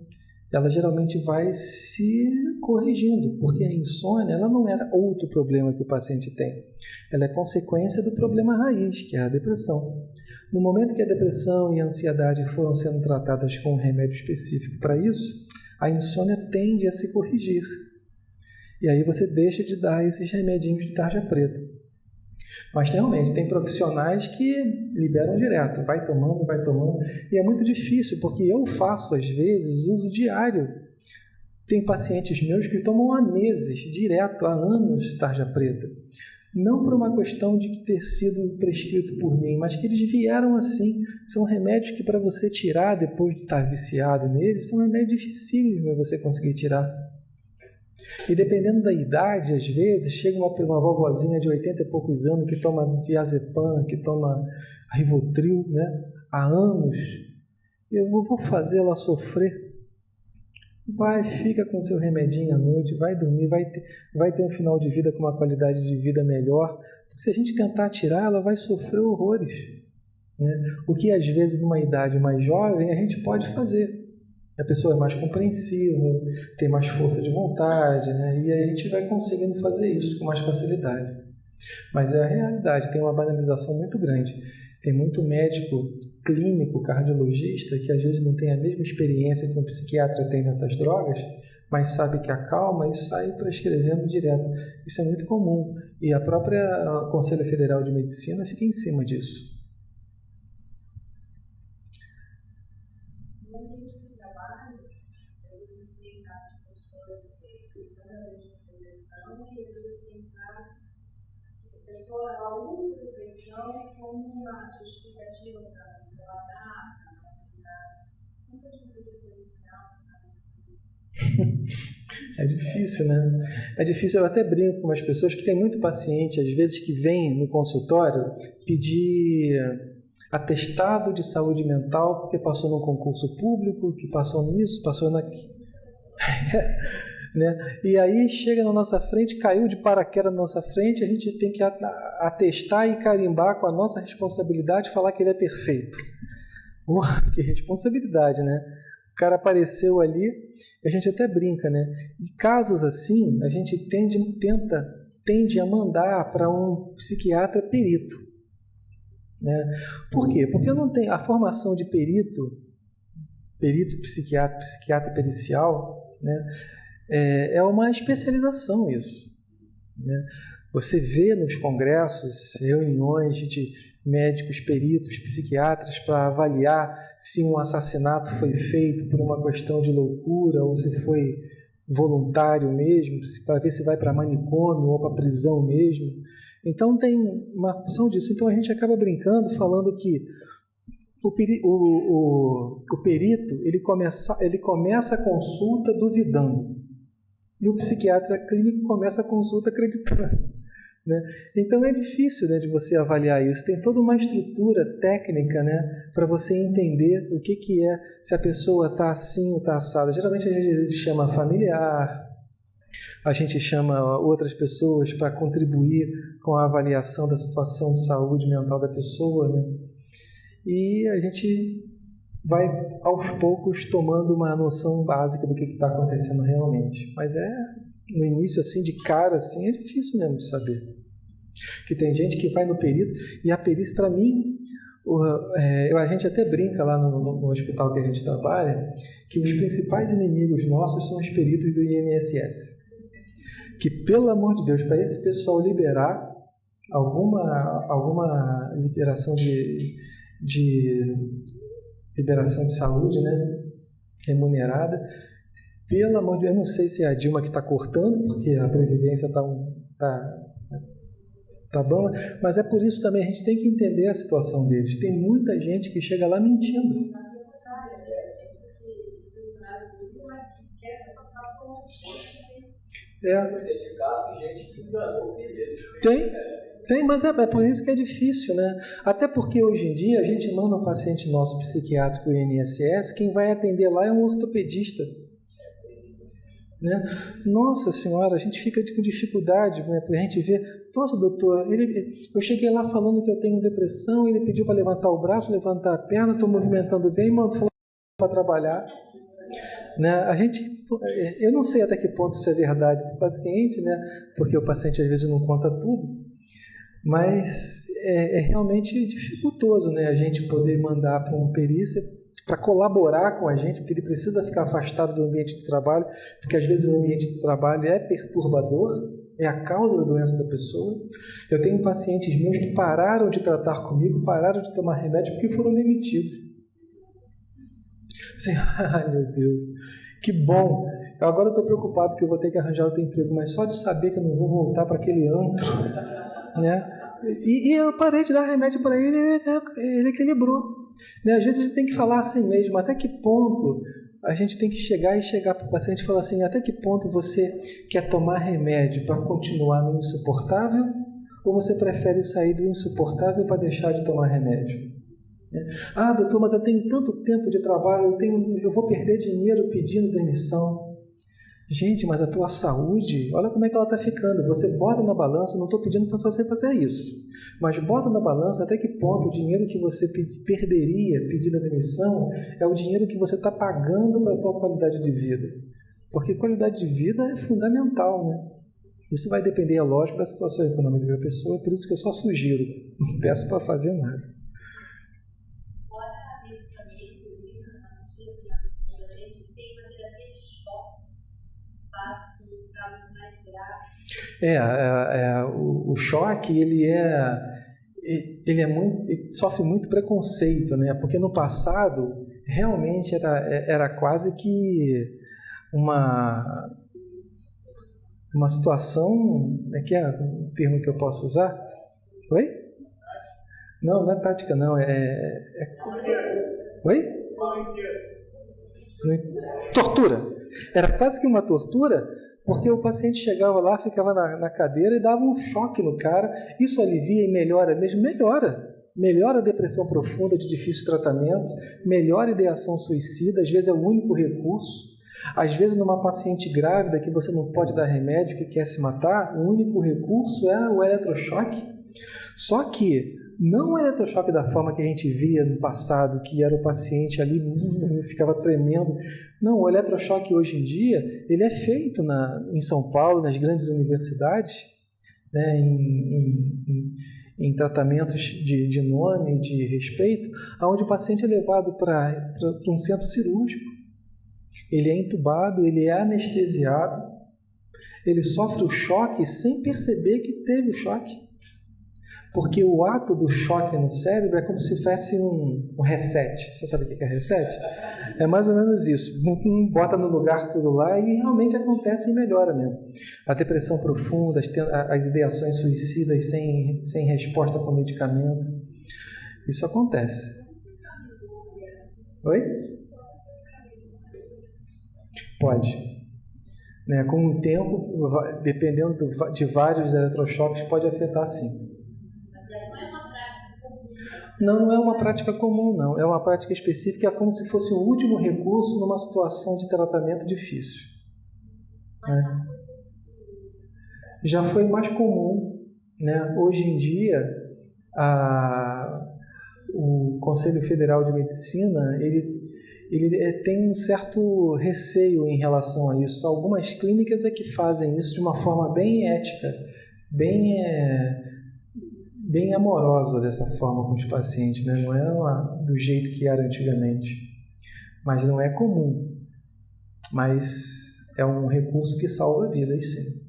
ela geralmente vai se corrigindo, porque a insônia ela não era outro problema que o paciente tem. Ela é consequência do problema raiz, que é a depressão. No momento que a depressão e a ansiedade foram sendo tratadas com um remédio específico para isso, a insônia tende a se corrigir. E aí você deixa de dar esses remedinhos de tarja preta. Mas realmente tem profissionais que liberam direto, vai tomando, e é muito difícil, porque eu faço às vezes uso diário. Tem pacientes meus que tomam há meses, direto, há anos, tarja preta. Não por uma questão de ter sido prescrito por mim, mas que eles vieram assim. São remédios que para você tirar depois de estar viciado neles, são remédios difíceis para você conseguir tirar. E dependendo da idade, às vezes, chega uma vovozinha de 80 e poucos anos que toma diazepam, que toma Rivotril, há anos. Eu vou fazer ela sofrer. Fica com seu remedinho à noite, vai dormir, vai ter um final de vida com uma qualidade de vida melhor. Porque se a gente tentar tirar, ela vai sofrer horrores. O que às vezes numa idade mais jovem a gente pode fazer. A pessoa é mais compreensiva, tem mais força de vontade, e aí a gente vai conseguindo fazer isso com mais facilidade. Mas é a realidade, tem uma banalização muito grande. Tem muito médico clínico, cardiologista, que às vezes não tem a mesma experiência que um psiquiatra tem nessas drogas, mas sabe que acalma e sai prescrevendo direto. Isso é muito comum. E a própria Conselho Federal de Medicina fica em cima disso. No ambiente de trabalho, às vezes a gente tem casos de pessoas que têm depressão e às vezes tem casos que a pessoa ela usa a depressão como uma justificativa para trabalhar, nunca conseguiu diferenciar. É difícil, né? É difícil. Eu até brinco com as pessoas que tem muito paciente, às vezes, que vem no consultório pedir atestado de saúde mental porque passou num concurso público, que passou nisso, passou naquilo. Né? E aí chega na nossa frente, caiu de paraquedas na nossa frente, a gente tem que atestar e carimbar com a nossa responsabilidade, falar que ele é perfeito. Que responsabilidade, né? O cara apareceu ali, a gente até brinca, né? De casos assim, a gente tende a mandar para um psiquiatra perito. Né? Por quê? Porque não tem a formação de perito psiquiatra pericial, né? É uma especialização isso. Né? Você vê nos congressos, reuniões de médicos, peritos, psiquiatras para avaliar se um assassinato foi feito por uma questão de loucura ou se foi voluntário mesmo, para ver se vai para manicômio ou para prisão mesmo. Então tem uma função disso. Então a gente acaba brincando, falando que o perito ele começa a consulta duvidando e o psiquiatra clínico começa a consulta acreditando. Né? Então é difícil, né, de você avaliar isso. Tem toda uma estrutura técnica, né, para você entender o que é, se a pessoa está assim ou está assada. Geralmente a gente chama familiar, a gente chama outras pessoas para contribuir com a avaliação da situação de saúde mental da pessoa, né? E a gente vai aos poucos tomando uma noção básica do que está acontecendo realmente. Mas no início, assim, de cara, assim, é difícil mesmo de saber. Que tem gente que vai no perito, e a perícia, para mim, a gente até brinca lá no hospital que a gente trabalha, que os principais inimigos nossos são os peritos do INSS. Que, pelo amor de Deus, para esse pessoal liberar alguma liberação de liberação de saúde, né, remunerada, pelo amor de Deus, eu não sei se é a Dilma que está cortando, porque a Previdência tá bom, mas é por isso também a gente tem que entender a situação deles. Tem muita gente que chega lá mentindo. Tem, mas é por isso que é difícil, né? Até porque hoje em dia a gente manda um paciente nosso psiquiátrico do INSS, quem vai atender lá é um ortopedista. Né? Nossa senhora, a gente fica com dificuldade, né, para a gente ver. Nossa, doutor, eu cheguei lá falando que eu tenho depressão, ele pediu para levantar o braço, levantar a perna, estou movimentando bem, mas falou para trabalhar. Né? Eu não sei até que ponto isso é verdade para o paciente, né? Porque o paciente às vezes não conta tudo, mas é realmente dificultoso, né, a gente poder mandar para um perícia para colaborar com a gente, porque ele precisa ficar afastado do ambiente de trabalho, porque às vezes o ambiente de trabalho é perturbador, é a causa da doença da pessoa. Eu tenho pacientes meus que pararam de tratar comigo, pararam de tomar remédio porque foram demitidos. Assim, ai meu Deus, que bom. Agora eu estou preocupado que eu vou ter que arranjar outro emprego, mas só de saber que eu não vou voltar para aquele antro, né? E eu parei de dar remédio para ele, ele equilibrou. Né? Às vezes a gente tem que falar assim mesmo, até que ponto a gente tem que chegar para o paciente e falar assim, até que ponto você quer tomar remédio para continuar no insuportável ou você prefere sair do insuportável para deixar de tomar remédio? Ah, doutor, mas eu tenho tanto tempo de trabalho, eu vou perder dinheiro pedindo demissão. Gente, mas a tua saúde, olha como é que ela está ficando. Você bota na balança, não estou pedindo para você fazer isso, mas bota na balança até que ponto o dinheiro que você perderia pedindo a demissão é o dinheiro que você está pagando para a tua qualidade de vida. Porque qualidade de vida é fundamental, né? Isso vai depender, é lógico, da situação econômica da pessoa, por isso que eu só sugiro, não peço para fazer nada. O choque, ele sofre muito preconceito, né? Porque no passado realmente era quase que uma situação, que é o termo que eu posso usar? Oi? Não é tática, não. Oi? Tortura. Era quase que uma tortura, porque o paciente chegava lá, ficava na cadeira e dava um choque no cara. Isso alivia e melhora mesmo? Melhora a depressão profunda de difícil tratamento, melhora a ideação suicida, às vezes é o único recurso. Às vezes, numa paciente grávida que você não pode dar remédio, que quer se matar, o único recurso é o eletrochoque. Só que não o eletrochoque da forma que a gente via no passado, que era o paciente ali, ficava tremendo. Não, o eletrochoque hoje em dia, ele é feito em São Paulo, nas grandes universidades, né, em tratamentos de nome, de respeito, onde o paciente é levado para um centro cirúrgico. Ele é entubado, ele é anestesiado, ele sofre o choque sem perceber que teve o choque. Porque o ato do choque no cérebro é como se fosse um reset. Você sabe o que é reset? É mais ou menos isso. Bota no lugar tudo lá e realmente acontece e melhora mesmo. A depressão profunda, as ideações suicidas sem resposta com medicamento. Isso acontece. Oi? Pode. Com o tempo, dependendo de vários eletrochoques, pode afetar sim. Não é uma prática comum, não. É uma prática específica, é como se fosse o último recurso numa situação de tratamento difícil. Já foi mais comum, né? Hoje em dia, o Conselho Federal de Medicina, ele tem um certo receio em relação a isso. Algumas clínicas é que fazem isso de uma forma bem ética, bem amorosa dessa forma com os pacientes, né? Não é do jeito que era antigamente, mas não é comum. Mas é um recurso que salva vidas, sim.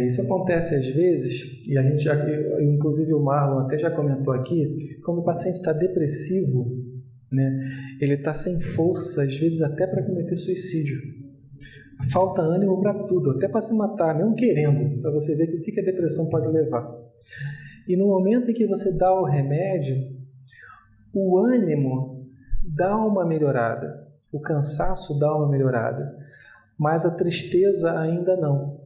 Isso acontece às vezes, e a gente inclusive o Marlon até já comentou aqui, quando o paciente está depressivo, né, ele está sem força, às vezes até para cometer suicídio. Falta ânimo para tudo, até para se matar, mesmo querendo, para você ver o que a depressão pode levar. E no momento em que você dá o remédio, o ânimo dá uma melhorada, o cansaço dá uma melhorada, mas a tristeza ainda não.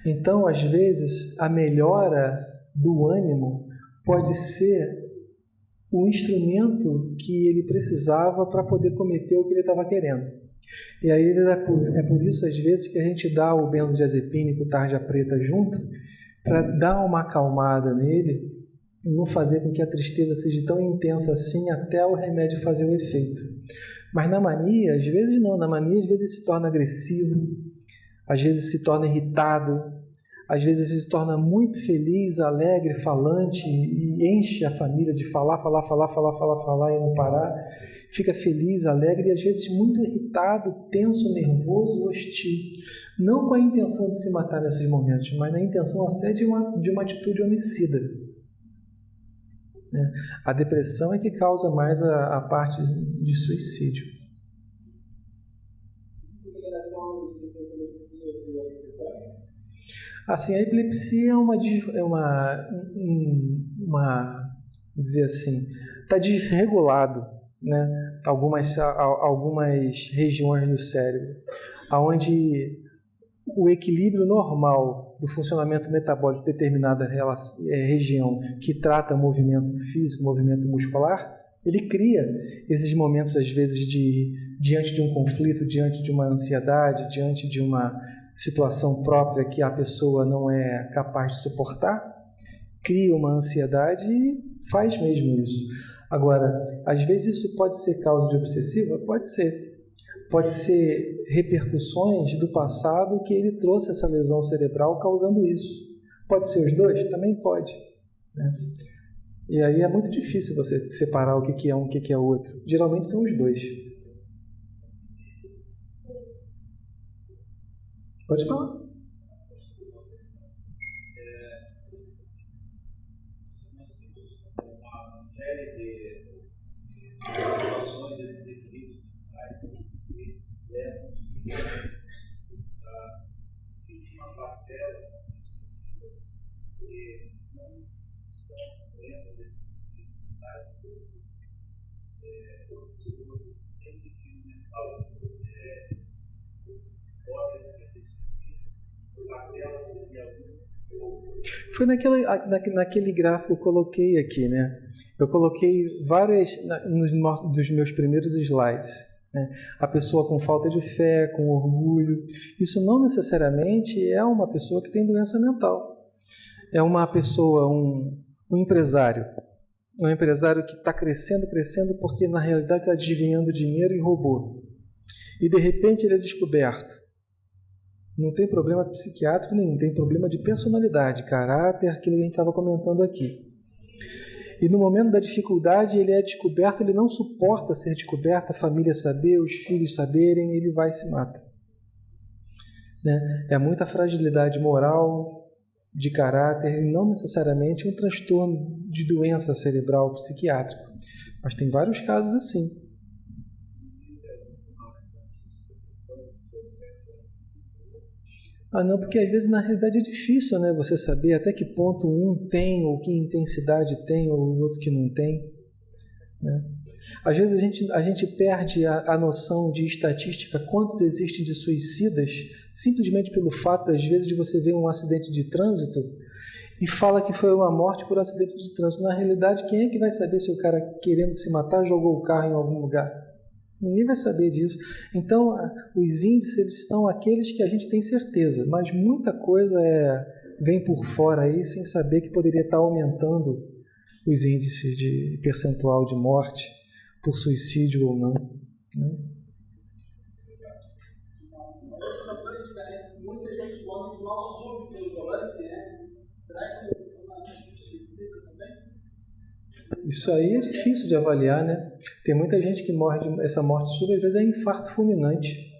Então, às vezes, a melhora do ânimo pode ser o instrumento que ele precisava para poder cometer o que ele estava querendo. E aí é por isso, às vezes, que a gente dá o benzodiazepínico, tarja preta junto, para dar uma acalmada nele e não fazer com que a tristeza seja tão intensa assim até o remédio fazer o efeito. Mas na mania, às vezes não. Na mania, às vezes, ele se torna agressivo, às vezes se torna irritado, às vezes se torna muito feliz, alegre, falante e enche a família de falar e não parar. Fica feliz, alegre e às vezes muito irritado, tenso, nervoso, hostil. Não com a intenção de se matar nesses momentos, mas na intenção até de uma atitude homicida. A depressão é que causa mais a parte de suicídio. Assim, a epilepsia dizer assim, está desregulado, né? Algumas regiões do cérebro, onde o equilíbrio normal do funcionamento metabólico de determinada região que trata movimento físico, movimento muscular, ele cria esses momentos, às vezes, de diante de um conflito, diante de uma ansiedade, diante de uma situação própria que a pessoa não é capaz de suportar, cria uma ansiedade e faz mesmo isso. Agora, às vezes isso pode ser causa de obsessiva? Pode ser. Pode ser repercussões do passado que ele trouxe essa lesão cerebral causando isso. Pode ser os dois? Também pode, né? E aí é muito difícil você separar o que é um e o que é o outro. Geralmente são os dois. Pode falar. Uma série de situações de desequilíbrio que levam a existe uma parcela de suicidas que não estão dentro desses dificuldades sem desequilíbrio mental pode ter suicídio. Parcela seria Foi naquele gráfico que eu coloquei aqui, né? Eu coloquei várias dos meus primeiros slides, né? A pessoa com falta de fé, com orgulho. Isso não necessariamente é uma pessoa que tem doença mental. É uma pessoa, um empresário. Um empresário que está crescendo porque na realidade está desviando dinheiro e roubou. E de repente ele é descoberto. Não tem problema psiquiátrico nenhum, tem problema de personalidade, caráter, aquilo que a gente estava comentando aqui. E no momento da dificuldade, ele é descoberto, ele não suporta ser descoberto, a família saber, os filhos saberem, ele vai e se mata. Né? É muita fragilidade moral, de caráter, e não necessariamente um transtorno de doença cerebral psiquiátrico. Mas tem vários casos assim. Ah, não, porque às vezes na realidade é difícil, né, você saber até que ponto um tem, ou que intensidade tem, ou o outro que não tem, né? Às vezes a gente perde a noção de estatística, quantos existem de suicidas, simplesmente pelo fato, às vezes, de você ver um acidente de trânsito e fala que foi uma morte por acidente de trânsito. Na realidade, quem é que vai saber se o cara, querendo se matar, jogou o carro em algum lugar? Ninguém vai saber disso. Então, os índices eles são aqueles que a gente tem certeza, mas muita coisa vem por fora aí sem saber que poderia estar aumentando os índices de percentual de morte por suicídio ou não, né? Muita gente gosta de mal súbito pelo volante, né? Será que é suicídio também? Isso aí é difícil de avaliar, né? Tem muita gente que morre essa morte súbita, às vezes é infarto fulminante,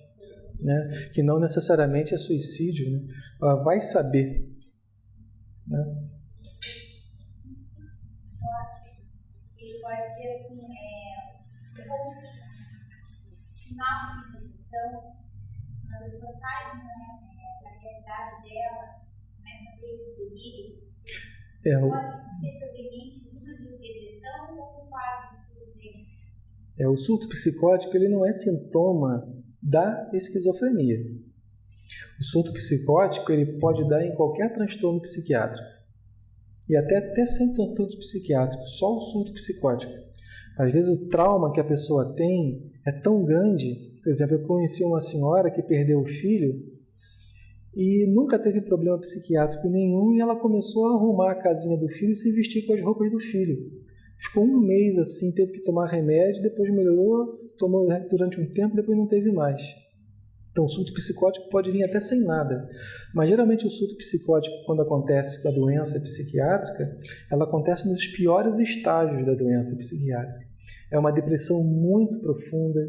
né? Que não necessariamente é suicídio, né? Ela vai saber, né? Ele pode ser assim, final de depressão, a pessoa sai da realidade dela, começa a ter esses delírios. Pode ser proveniente de uma depressão ou um quadro esquizofrênico. O surto psicótico ele não é sintoma da esquizofrenia. O surto psicótico ele pode dar em qualquer transtorno psiquiátrico. E até sem transtorno psiquiátrico, só o surto psicótico. Às vezes o trauma que a pessoa tem é tão grande. Por exemplo, eu conheci uma senhora que perdeu o filho e nunca teve problema psiquiátrico nenhum e ela começou a arrumar a casinha do filho e se vestir com as roupas do filho. Ficou um mês assim, teve que tomar remédio, depois melhorou, tomou durante um tempo, depois não teve mais. Então o surto psicótico pode vir até sem nada, mas geralmente o surto psicótico, quando acontece com a doença psiquiátrica, ela acontece nos piores estágios da doença psiquiátrica. É uma depressão muito profunda,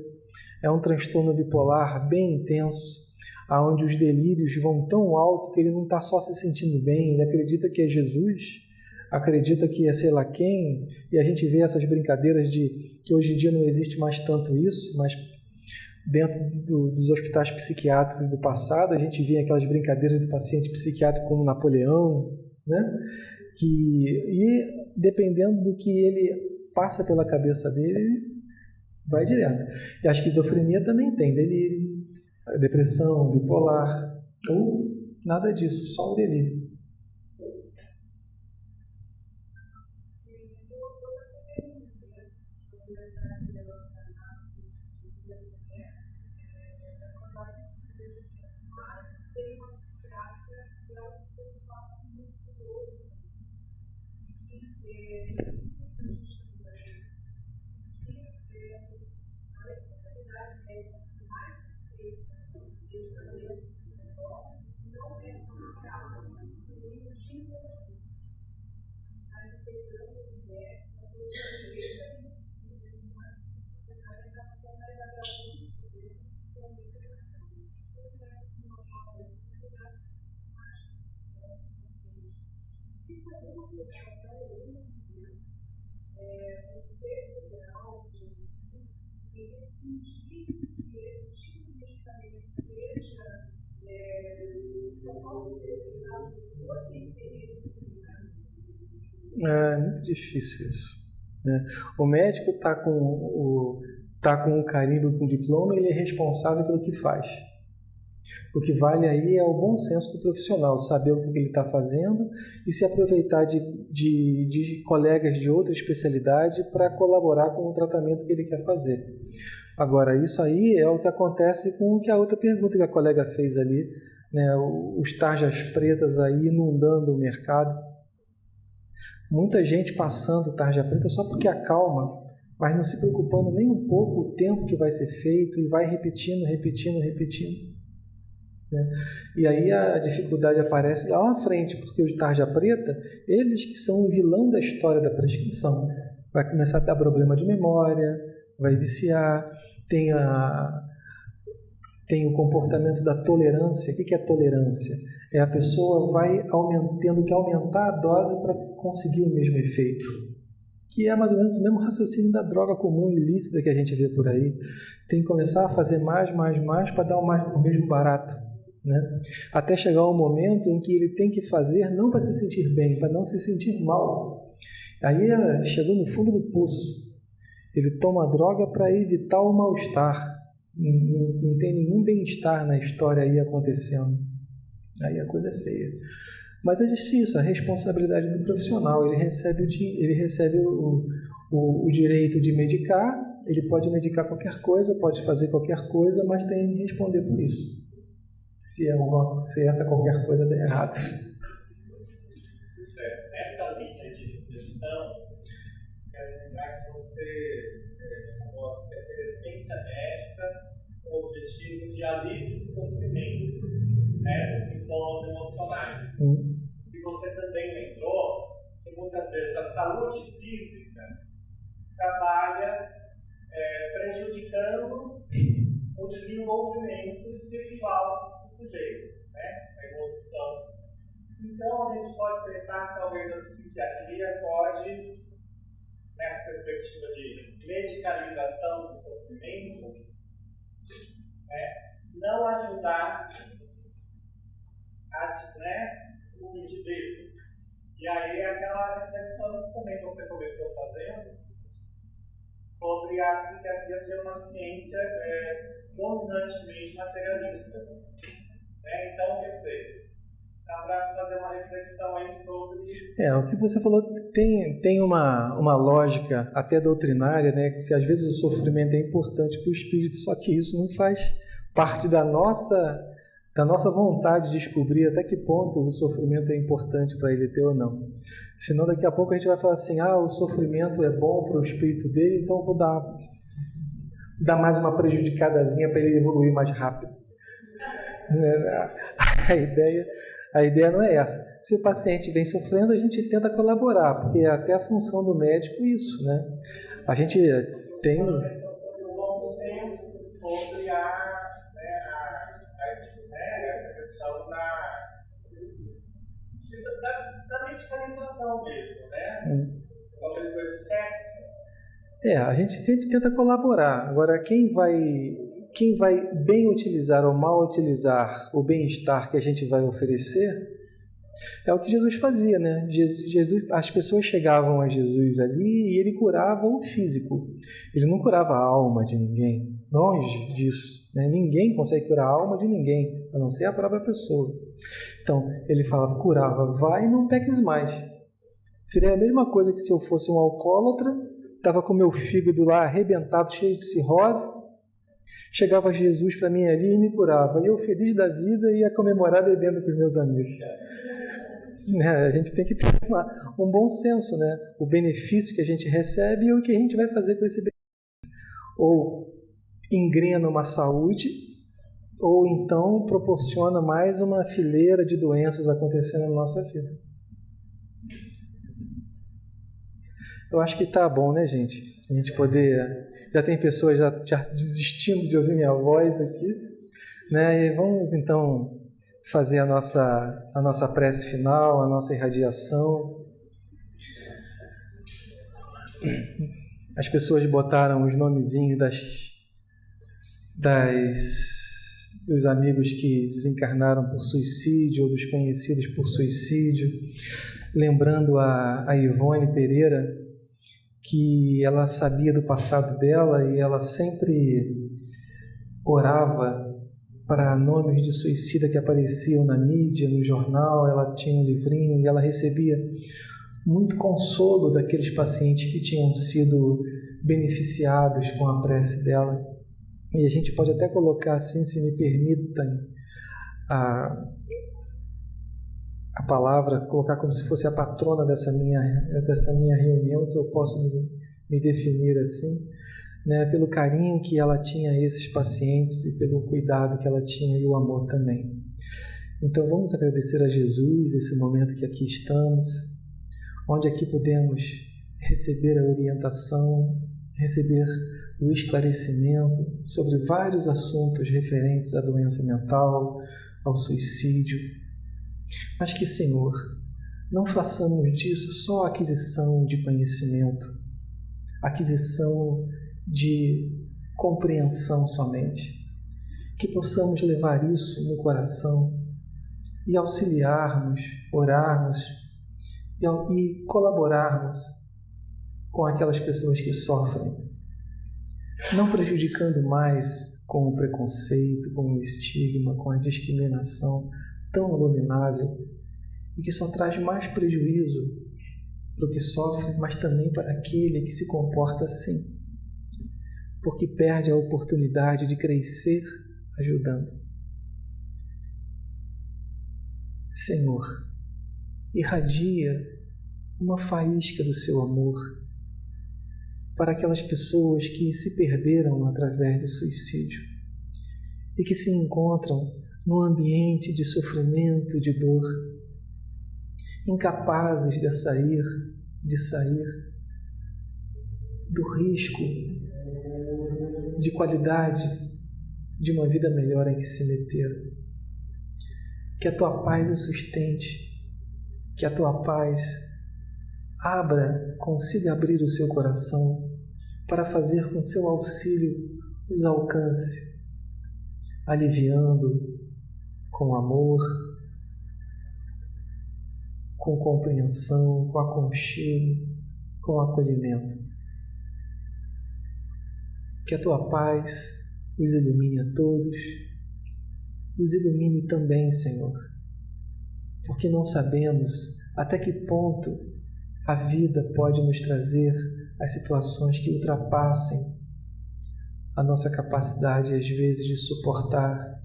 é um transtorno bipolar bem intenso, onde os delírios vão tão alto que ele não está só se sentindo bem, ele acredita que é Jesus, acredita que é sei lá quem, e a gente vê essas brincadeiras de que hoje em dia não existe mais tanto isso, mas dentro dos hospitais psiquiátricos do passado, a gente via aquelas brincadeiras do paciente psiquiátrico como Napoleão, né? E dependendo do que ele passa pela cabeça dele, ele vai direto. E a esquizofrenia também tem delírio, depressão, bipolar, ou nada disso, só o delírio. prática e ela se preocupar com muito curioso. Essas questões de estabilidade, a responsabilidade médica mais aceita de trabalhadores psicólogos não é psiquiatra, seria ginecologista. Sai aceitando o mulher, a produção direita e isso, ele sabe que isso é mais agradável do poder que a médica da cabeça. Então, ele vai se mostrar especializado na sistemática do paciente. Existe alguma preocupação do ser federal de ensino em restringir que esse tipo de medicamento seja, só possa ser receitado por quem tem especialidade em ensino? É muito difícil isso, né? O médico está com o carimbo, com o diploma, ele é responsável pelo que faz. O que vale aí é o bom senso do profissional, saber o que ele está fazendo e se aproveitar de colegas de outra especialidade para colaborar com o tratamento que ele quer fazer. Agora, isso aí é o que acontece com o que a outra pergunta que a colega fez ali, né? Os tarjas pretas aí inundando o mercado. Muita gente passando tarja preta só porque acalma, mas não se preocupando nem um pouco o tempo que vai ser feito e vai repetindo. E aí a dificuldade aparece lá na frente, porque os tarja preta, eles que são o vilão da história da prescrição. Vai começar a dar problema de memória, vai viciar, tem o comportamento da tolerância. O que é tolerância? A pessoa vai tendo que aumentar a dose para conseguir o mesmo efeito, que é mais ou menos o mesmo raciocínio da droga comum ilícita que a gente vê por aí. Tem que começar a fazer mais para dar o mesmo barato, né? Até chegar um momento em que ele tem que fazer não para se sentir bem, para não se sentir mal. Aí chegou no fundo do poço. Ele toma a droga para evitar o mal-estar. Não tem nenhum bem-estar na história aí acontecendo. Aí a coisa é feia. Mas existe isso, a responsabilidade do profissional. Ele recebe o direito de medicar, ele pode medicar qualquer coisa, pode fazer qualquer coisa, mas tem que responder por isso. Se essa qualquer coisa der errado. Essa linha de discussão, quero lembrar que você chamou a essência médica com o objetivo de alívio do sofrimento, dos sintomas emocionais. E você também lembrou que muitas vezes a saúde física trabalha prejudicando o desenvolvimento espiritual do sujeito, a evolução. Então a gente pode pensar que talvez a psiquiatria pode, nessa perspectiva de medicalização do sofrimento, não ajudar o indivíduo. E aí aquela reflexão que também você começou fazendo sobre a psiquiatria ser uma ciência dominantemente materialista. Então, dá para fazer uma reflexão aí sobre... O que você falou tem uma lógica até doutrinária, né? Que às vezes o sofrimento é importante para o espírito, só que isso não faz parte da nossa vontade de descobrir até que ponto o sofrimento é importante para ele ter ou não. Senão daqui a pouco a gente vai falar assim, o sofrimento é bom para o espírito dele, então vou dar mais uma prejudicadazinha para ele evoluir mais rápido. A ideia não é essa. Se o paciente vem sofrendo, a gente tenta colaborar, porque é até a função do médico isso, né? A gente tem... sobre a questão da medicalização mesmo, né? Talvez o excesso. A gente sempre tenta colaborar. Agora, quem vai bem utilizar ou mal utilizar o bem-estar que a gente vai oferecer é o que Jesus fazia, né? As pessoas chegavam a Jesus ali e ele curava o físico. Ele não curava a alma de ninguém. Longe disso, né? Ninguém consegue curar a alma de ninguém, a não ser a própria pessoa. Então, ele falava, curava, vai e não peques mais. Seria a mesma coisa que se eu fosse um alcoólatra, estava com meu fígado lá arrebentado, cheio de cirrose, Chegava Jesus para mim ali e me curava. E eu, feliz da vida, ia comemorar bebendo com os meus amigos. A gente tem que ter um bom senso, né? O benefício que a gente recebe e o que a gente vai fazer com esse benefício. Ou engrena uma saúde, ou então proporciona mais uma fileira de doenças acontecendo na nossa vida. Eu acho que tá bom, né, gente? A gente poder... Já tem pessoas já desistindo de ouvir minha voz aqui, né? E vamos, então, fazer a nossa prece final, a nossa irradiação. As pessoas botaram os nomezinhos dos amigos que desencarnaram por suicídio ou dos conhecidos por suicídio, lembrando a Ivone Pereira, que ela sabia do passado dela e ela sempre orava para nomes de suicida que apareciam na mídia, no jornal. Ela tinha um livrinho e ela recebia muito consolo daqueles pacientes que tinham sido beneficiados com a prece dela. E a gente pode até colocar assim, se me permitem a palavra, colocar como se fosse a patrona dessa minha reunião, se eu posso me definir assim, né, pelo carinho que ela tinha a esses pacientes e pelo cuidado que ela tinha e o amor também. Então vamos agradecer a Jesus esse momento que aqui estamos, onde aqui podemos receber a orientação, receber o esclarecimento sobre vários assuntos referentes à doença mental, ao suicídio. Mas que, Senhor, não façamos disso só aquisição de conhecimento, aquisição de compreensão somente. Que possamos levar isso no coração e auxiliarmos, orarmos e colaborarmos com aquelas pessoas que sofrem, não prejudicando mais com o preconceito, com o estigma, com a discriminação tão abominável e que só traz mais prejuízo para o que sofre, mas também para aquele que se comporta assim, porque perde a oportunidade de crescer ajudando. Senhor, irradia uma faísca do seu amor para aquelas pessoas que se perderam através do suicídio e que se encontram num ambiente de sofrimento, de dor, incapazes de sair do risco de qualidade de uma vida melhor em que se meteram. Que a tua paz os sustente, que a tua paz consiga abrir o seu coração para fazer com seu auxílio os alcance, aliviando com amor, com compreensão, com aconchego, com acolhimento. Que a tua paz os ilumine a todos, os ilumine também, Senhor, porque não sabemos até que ponto a vida pode nos trazer as situações que ultrapassem a nossa capacidade, às vezes, de suportar,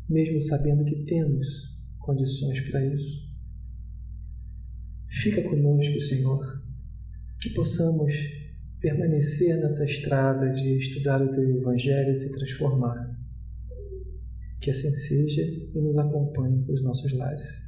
mesmo sabendo que temos condições para isso. Fica conosco, Senhor, que possamos permanecer nessa estrada de estudar o Teu Evangelho e se transformar. Que assim seja e nos acompanhe para os nossos lares.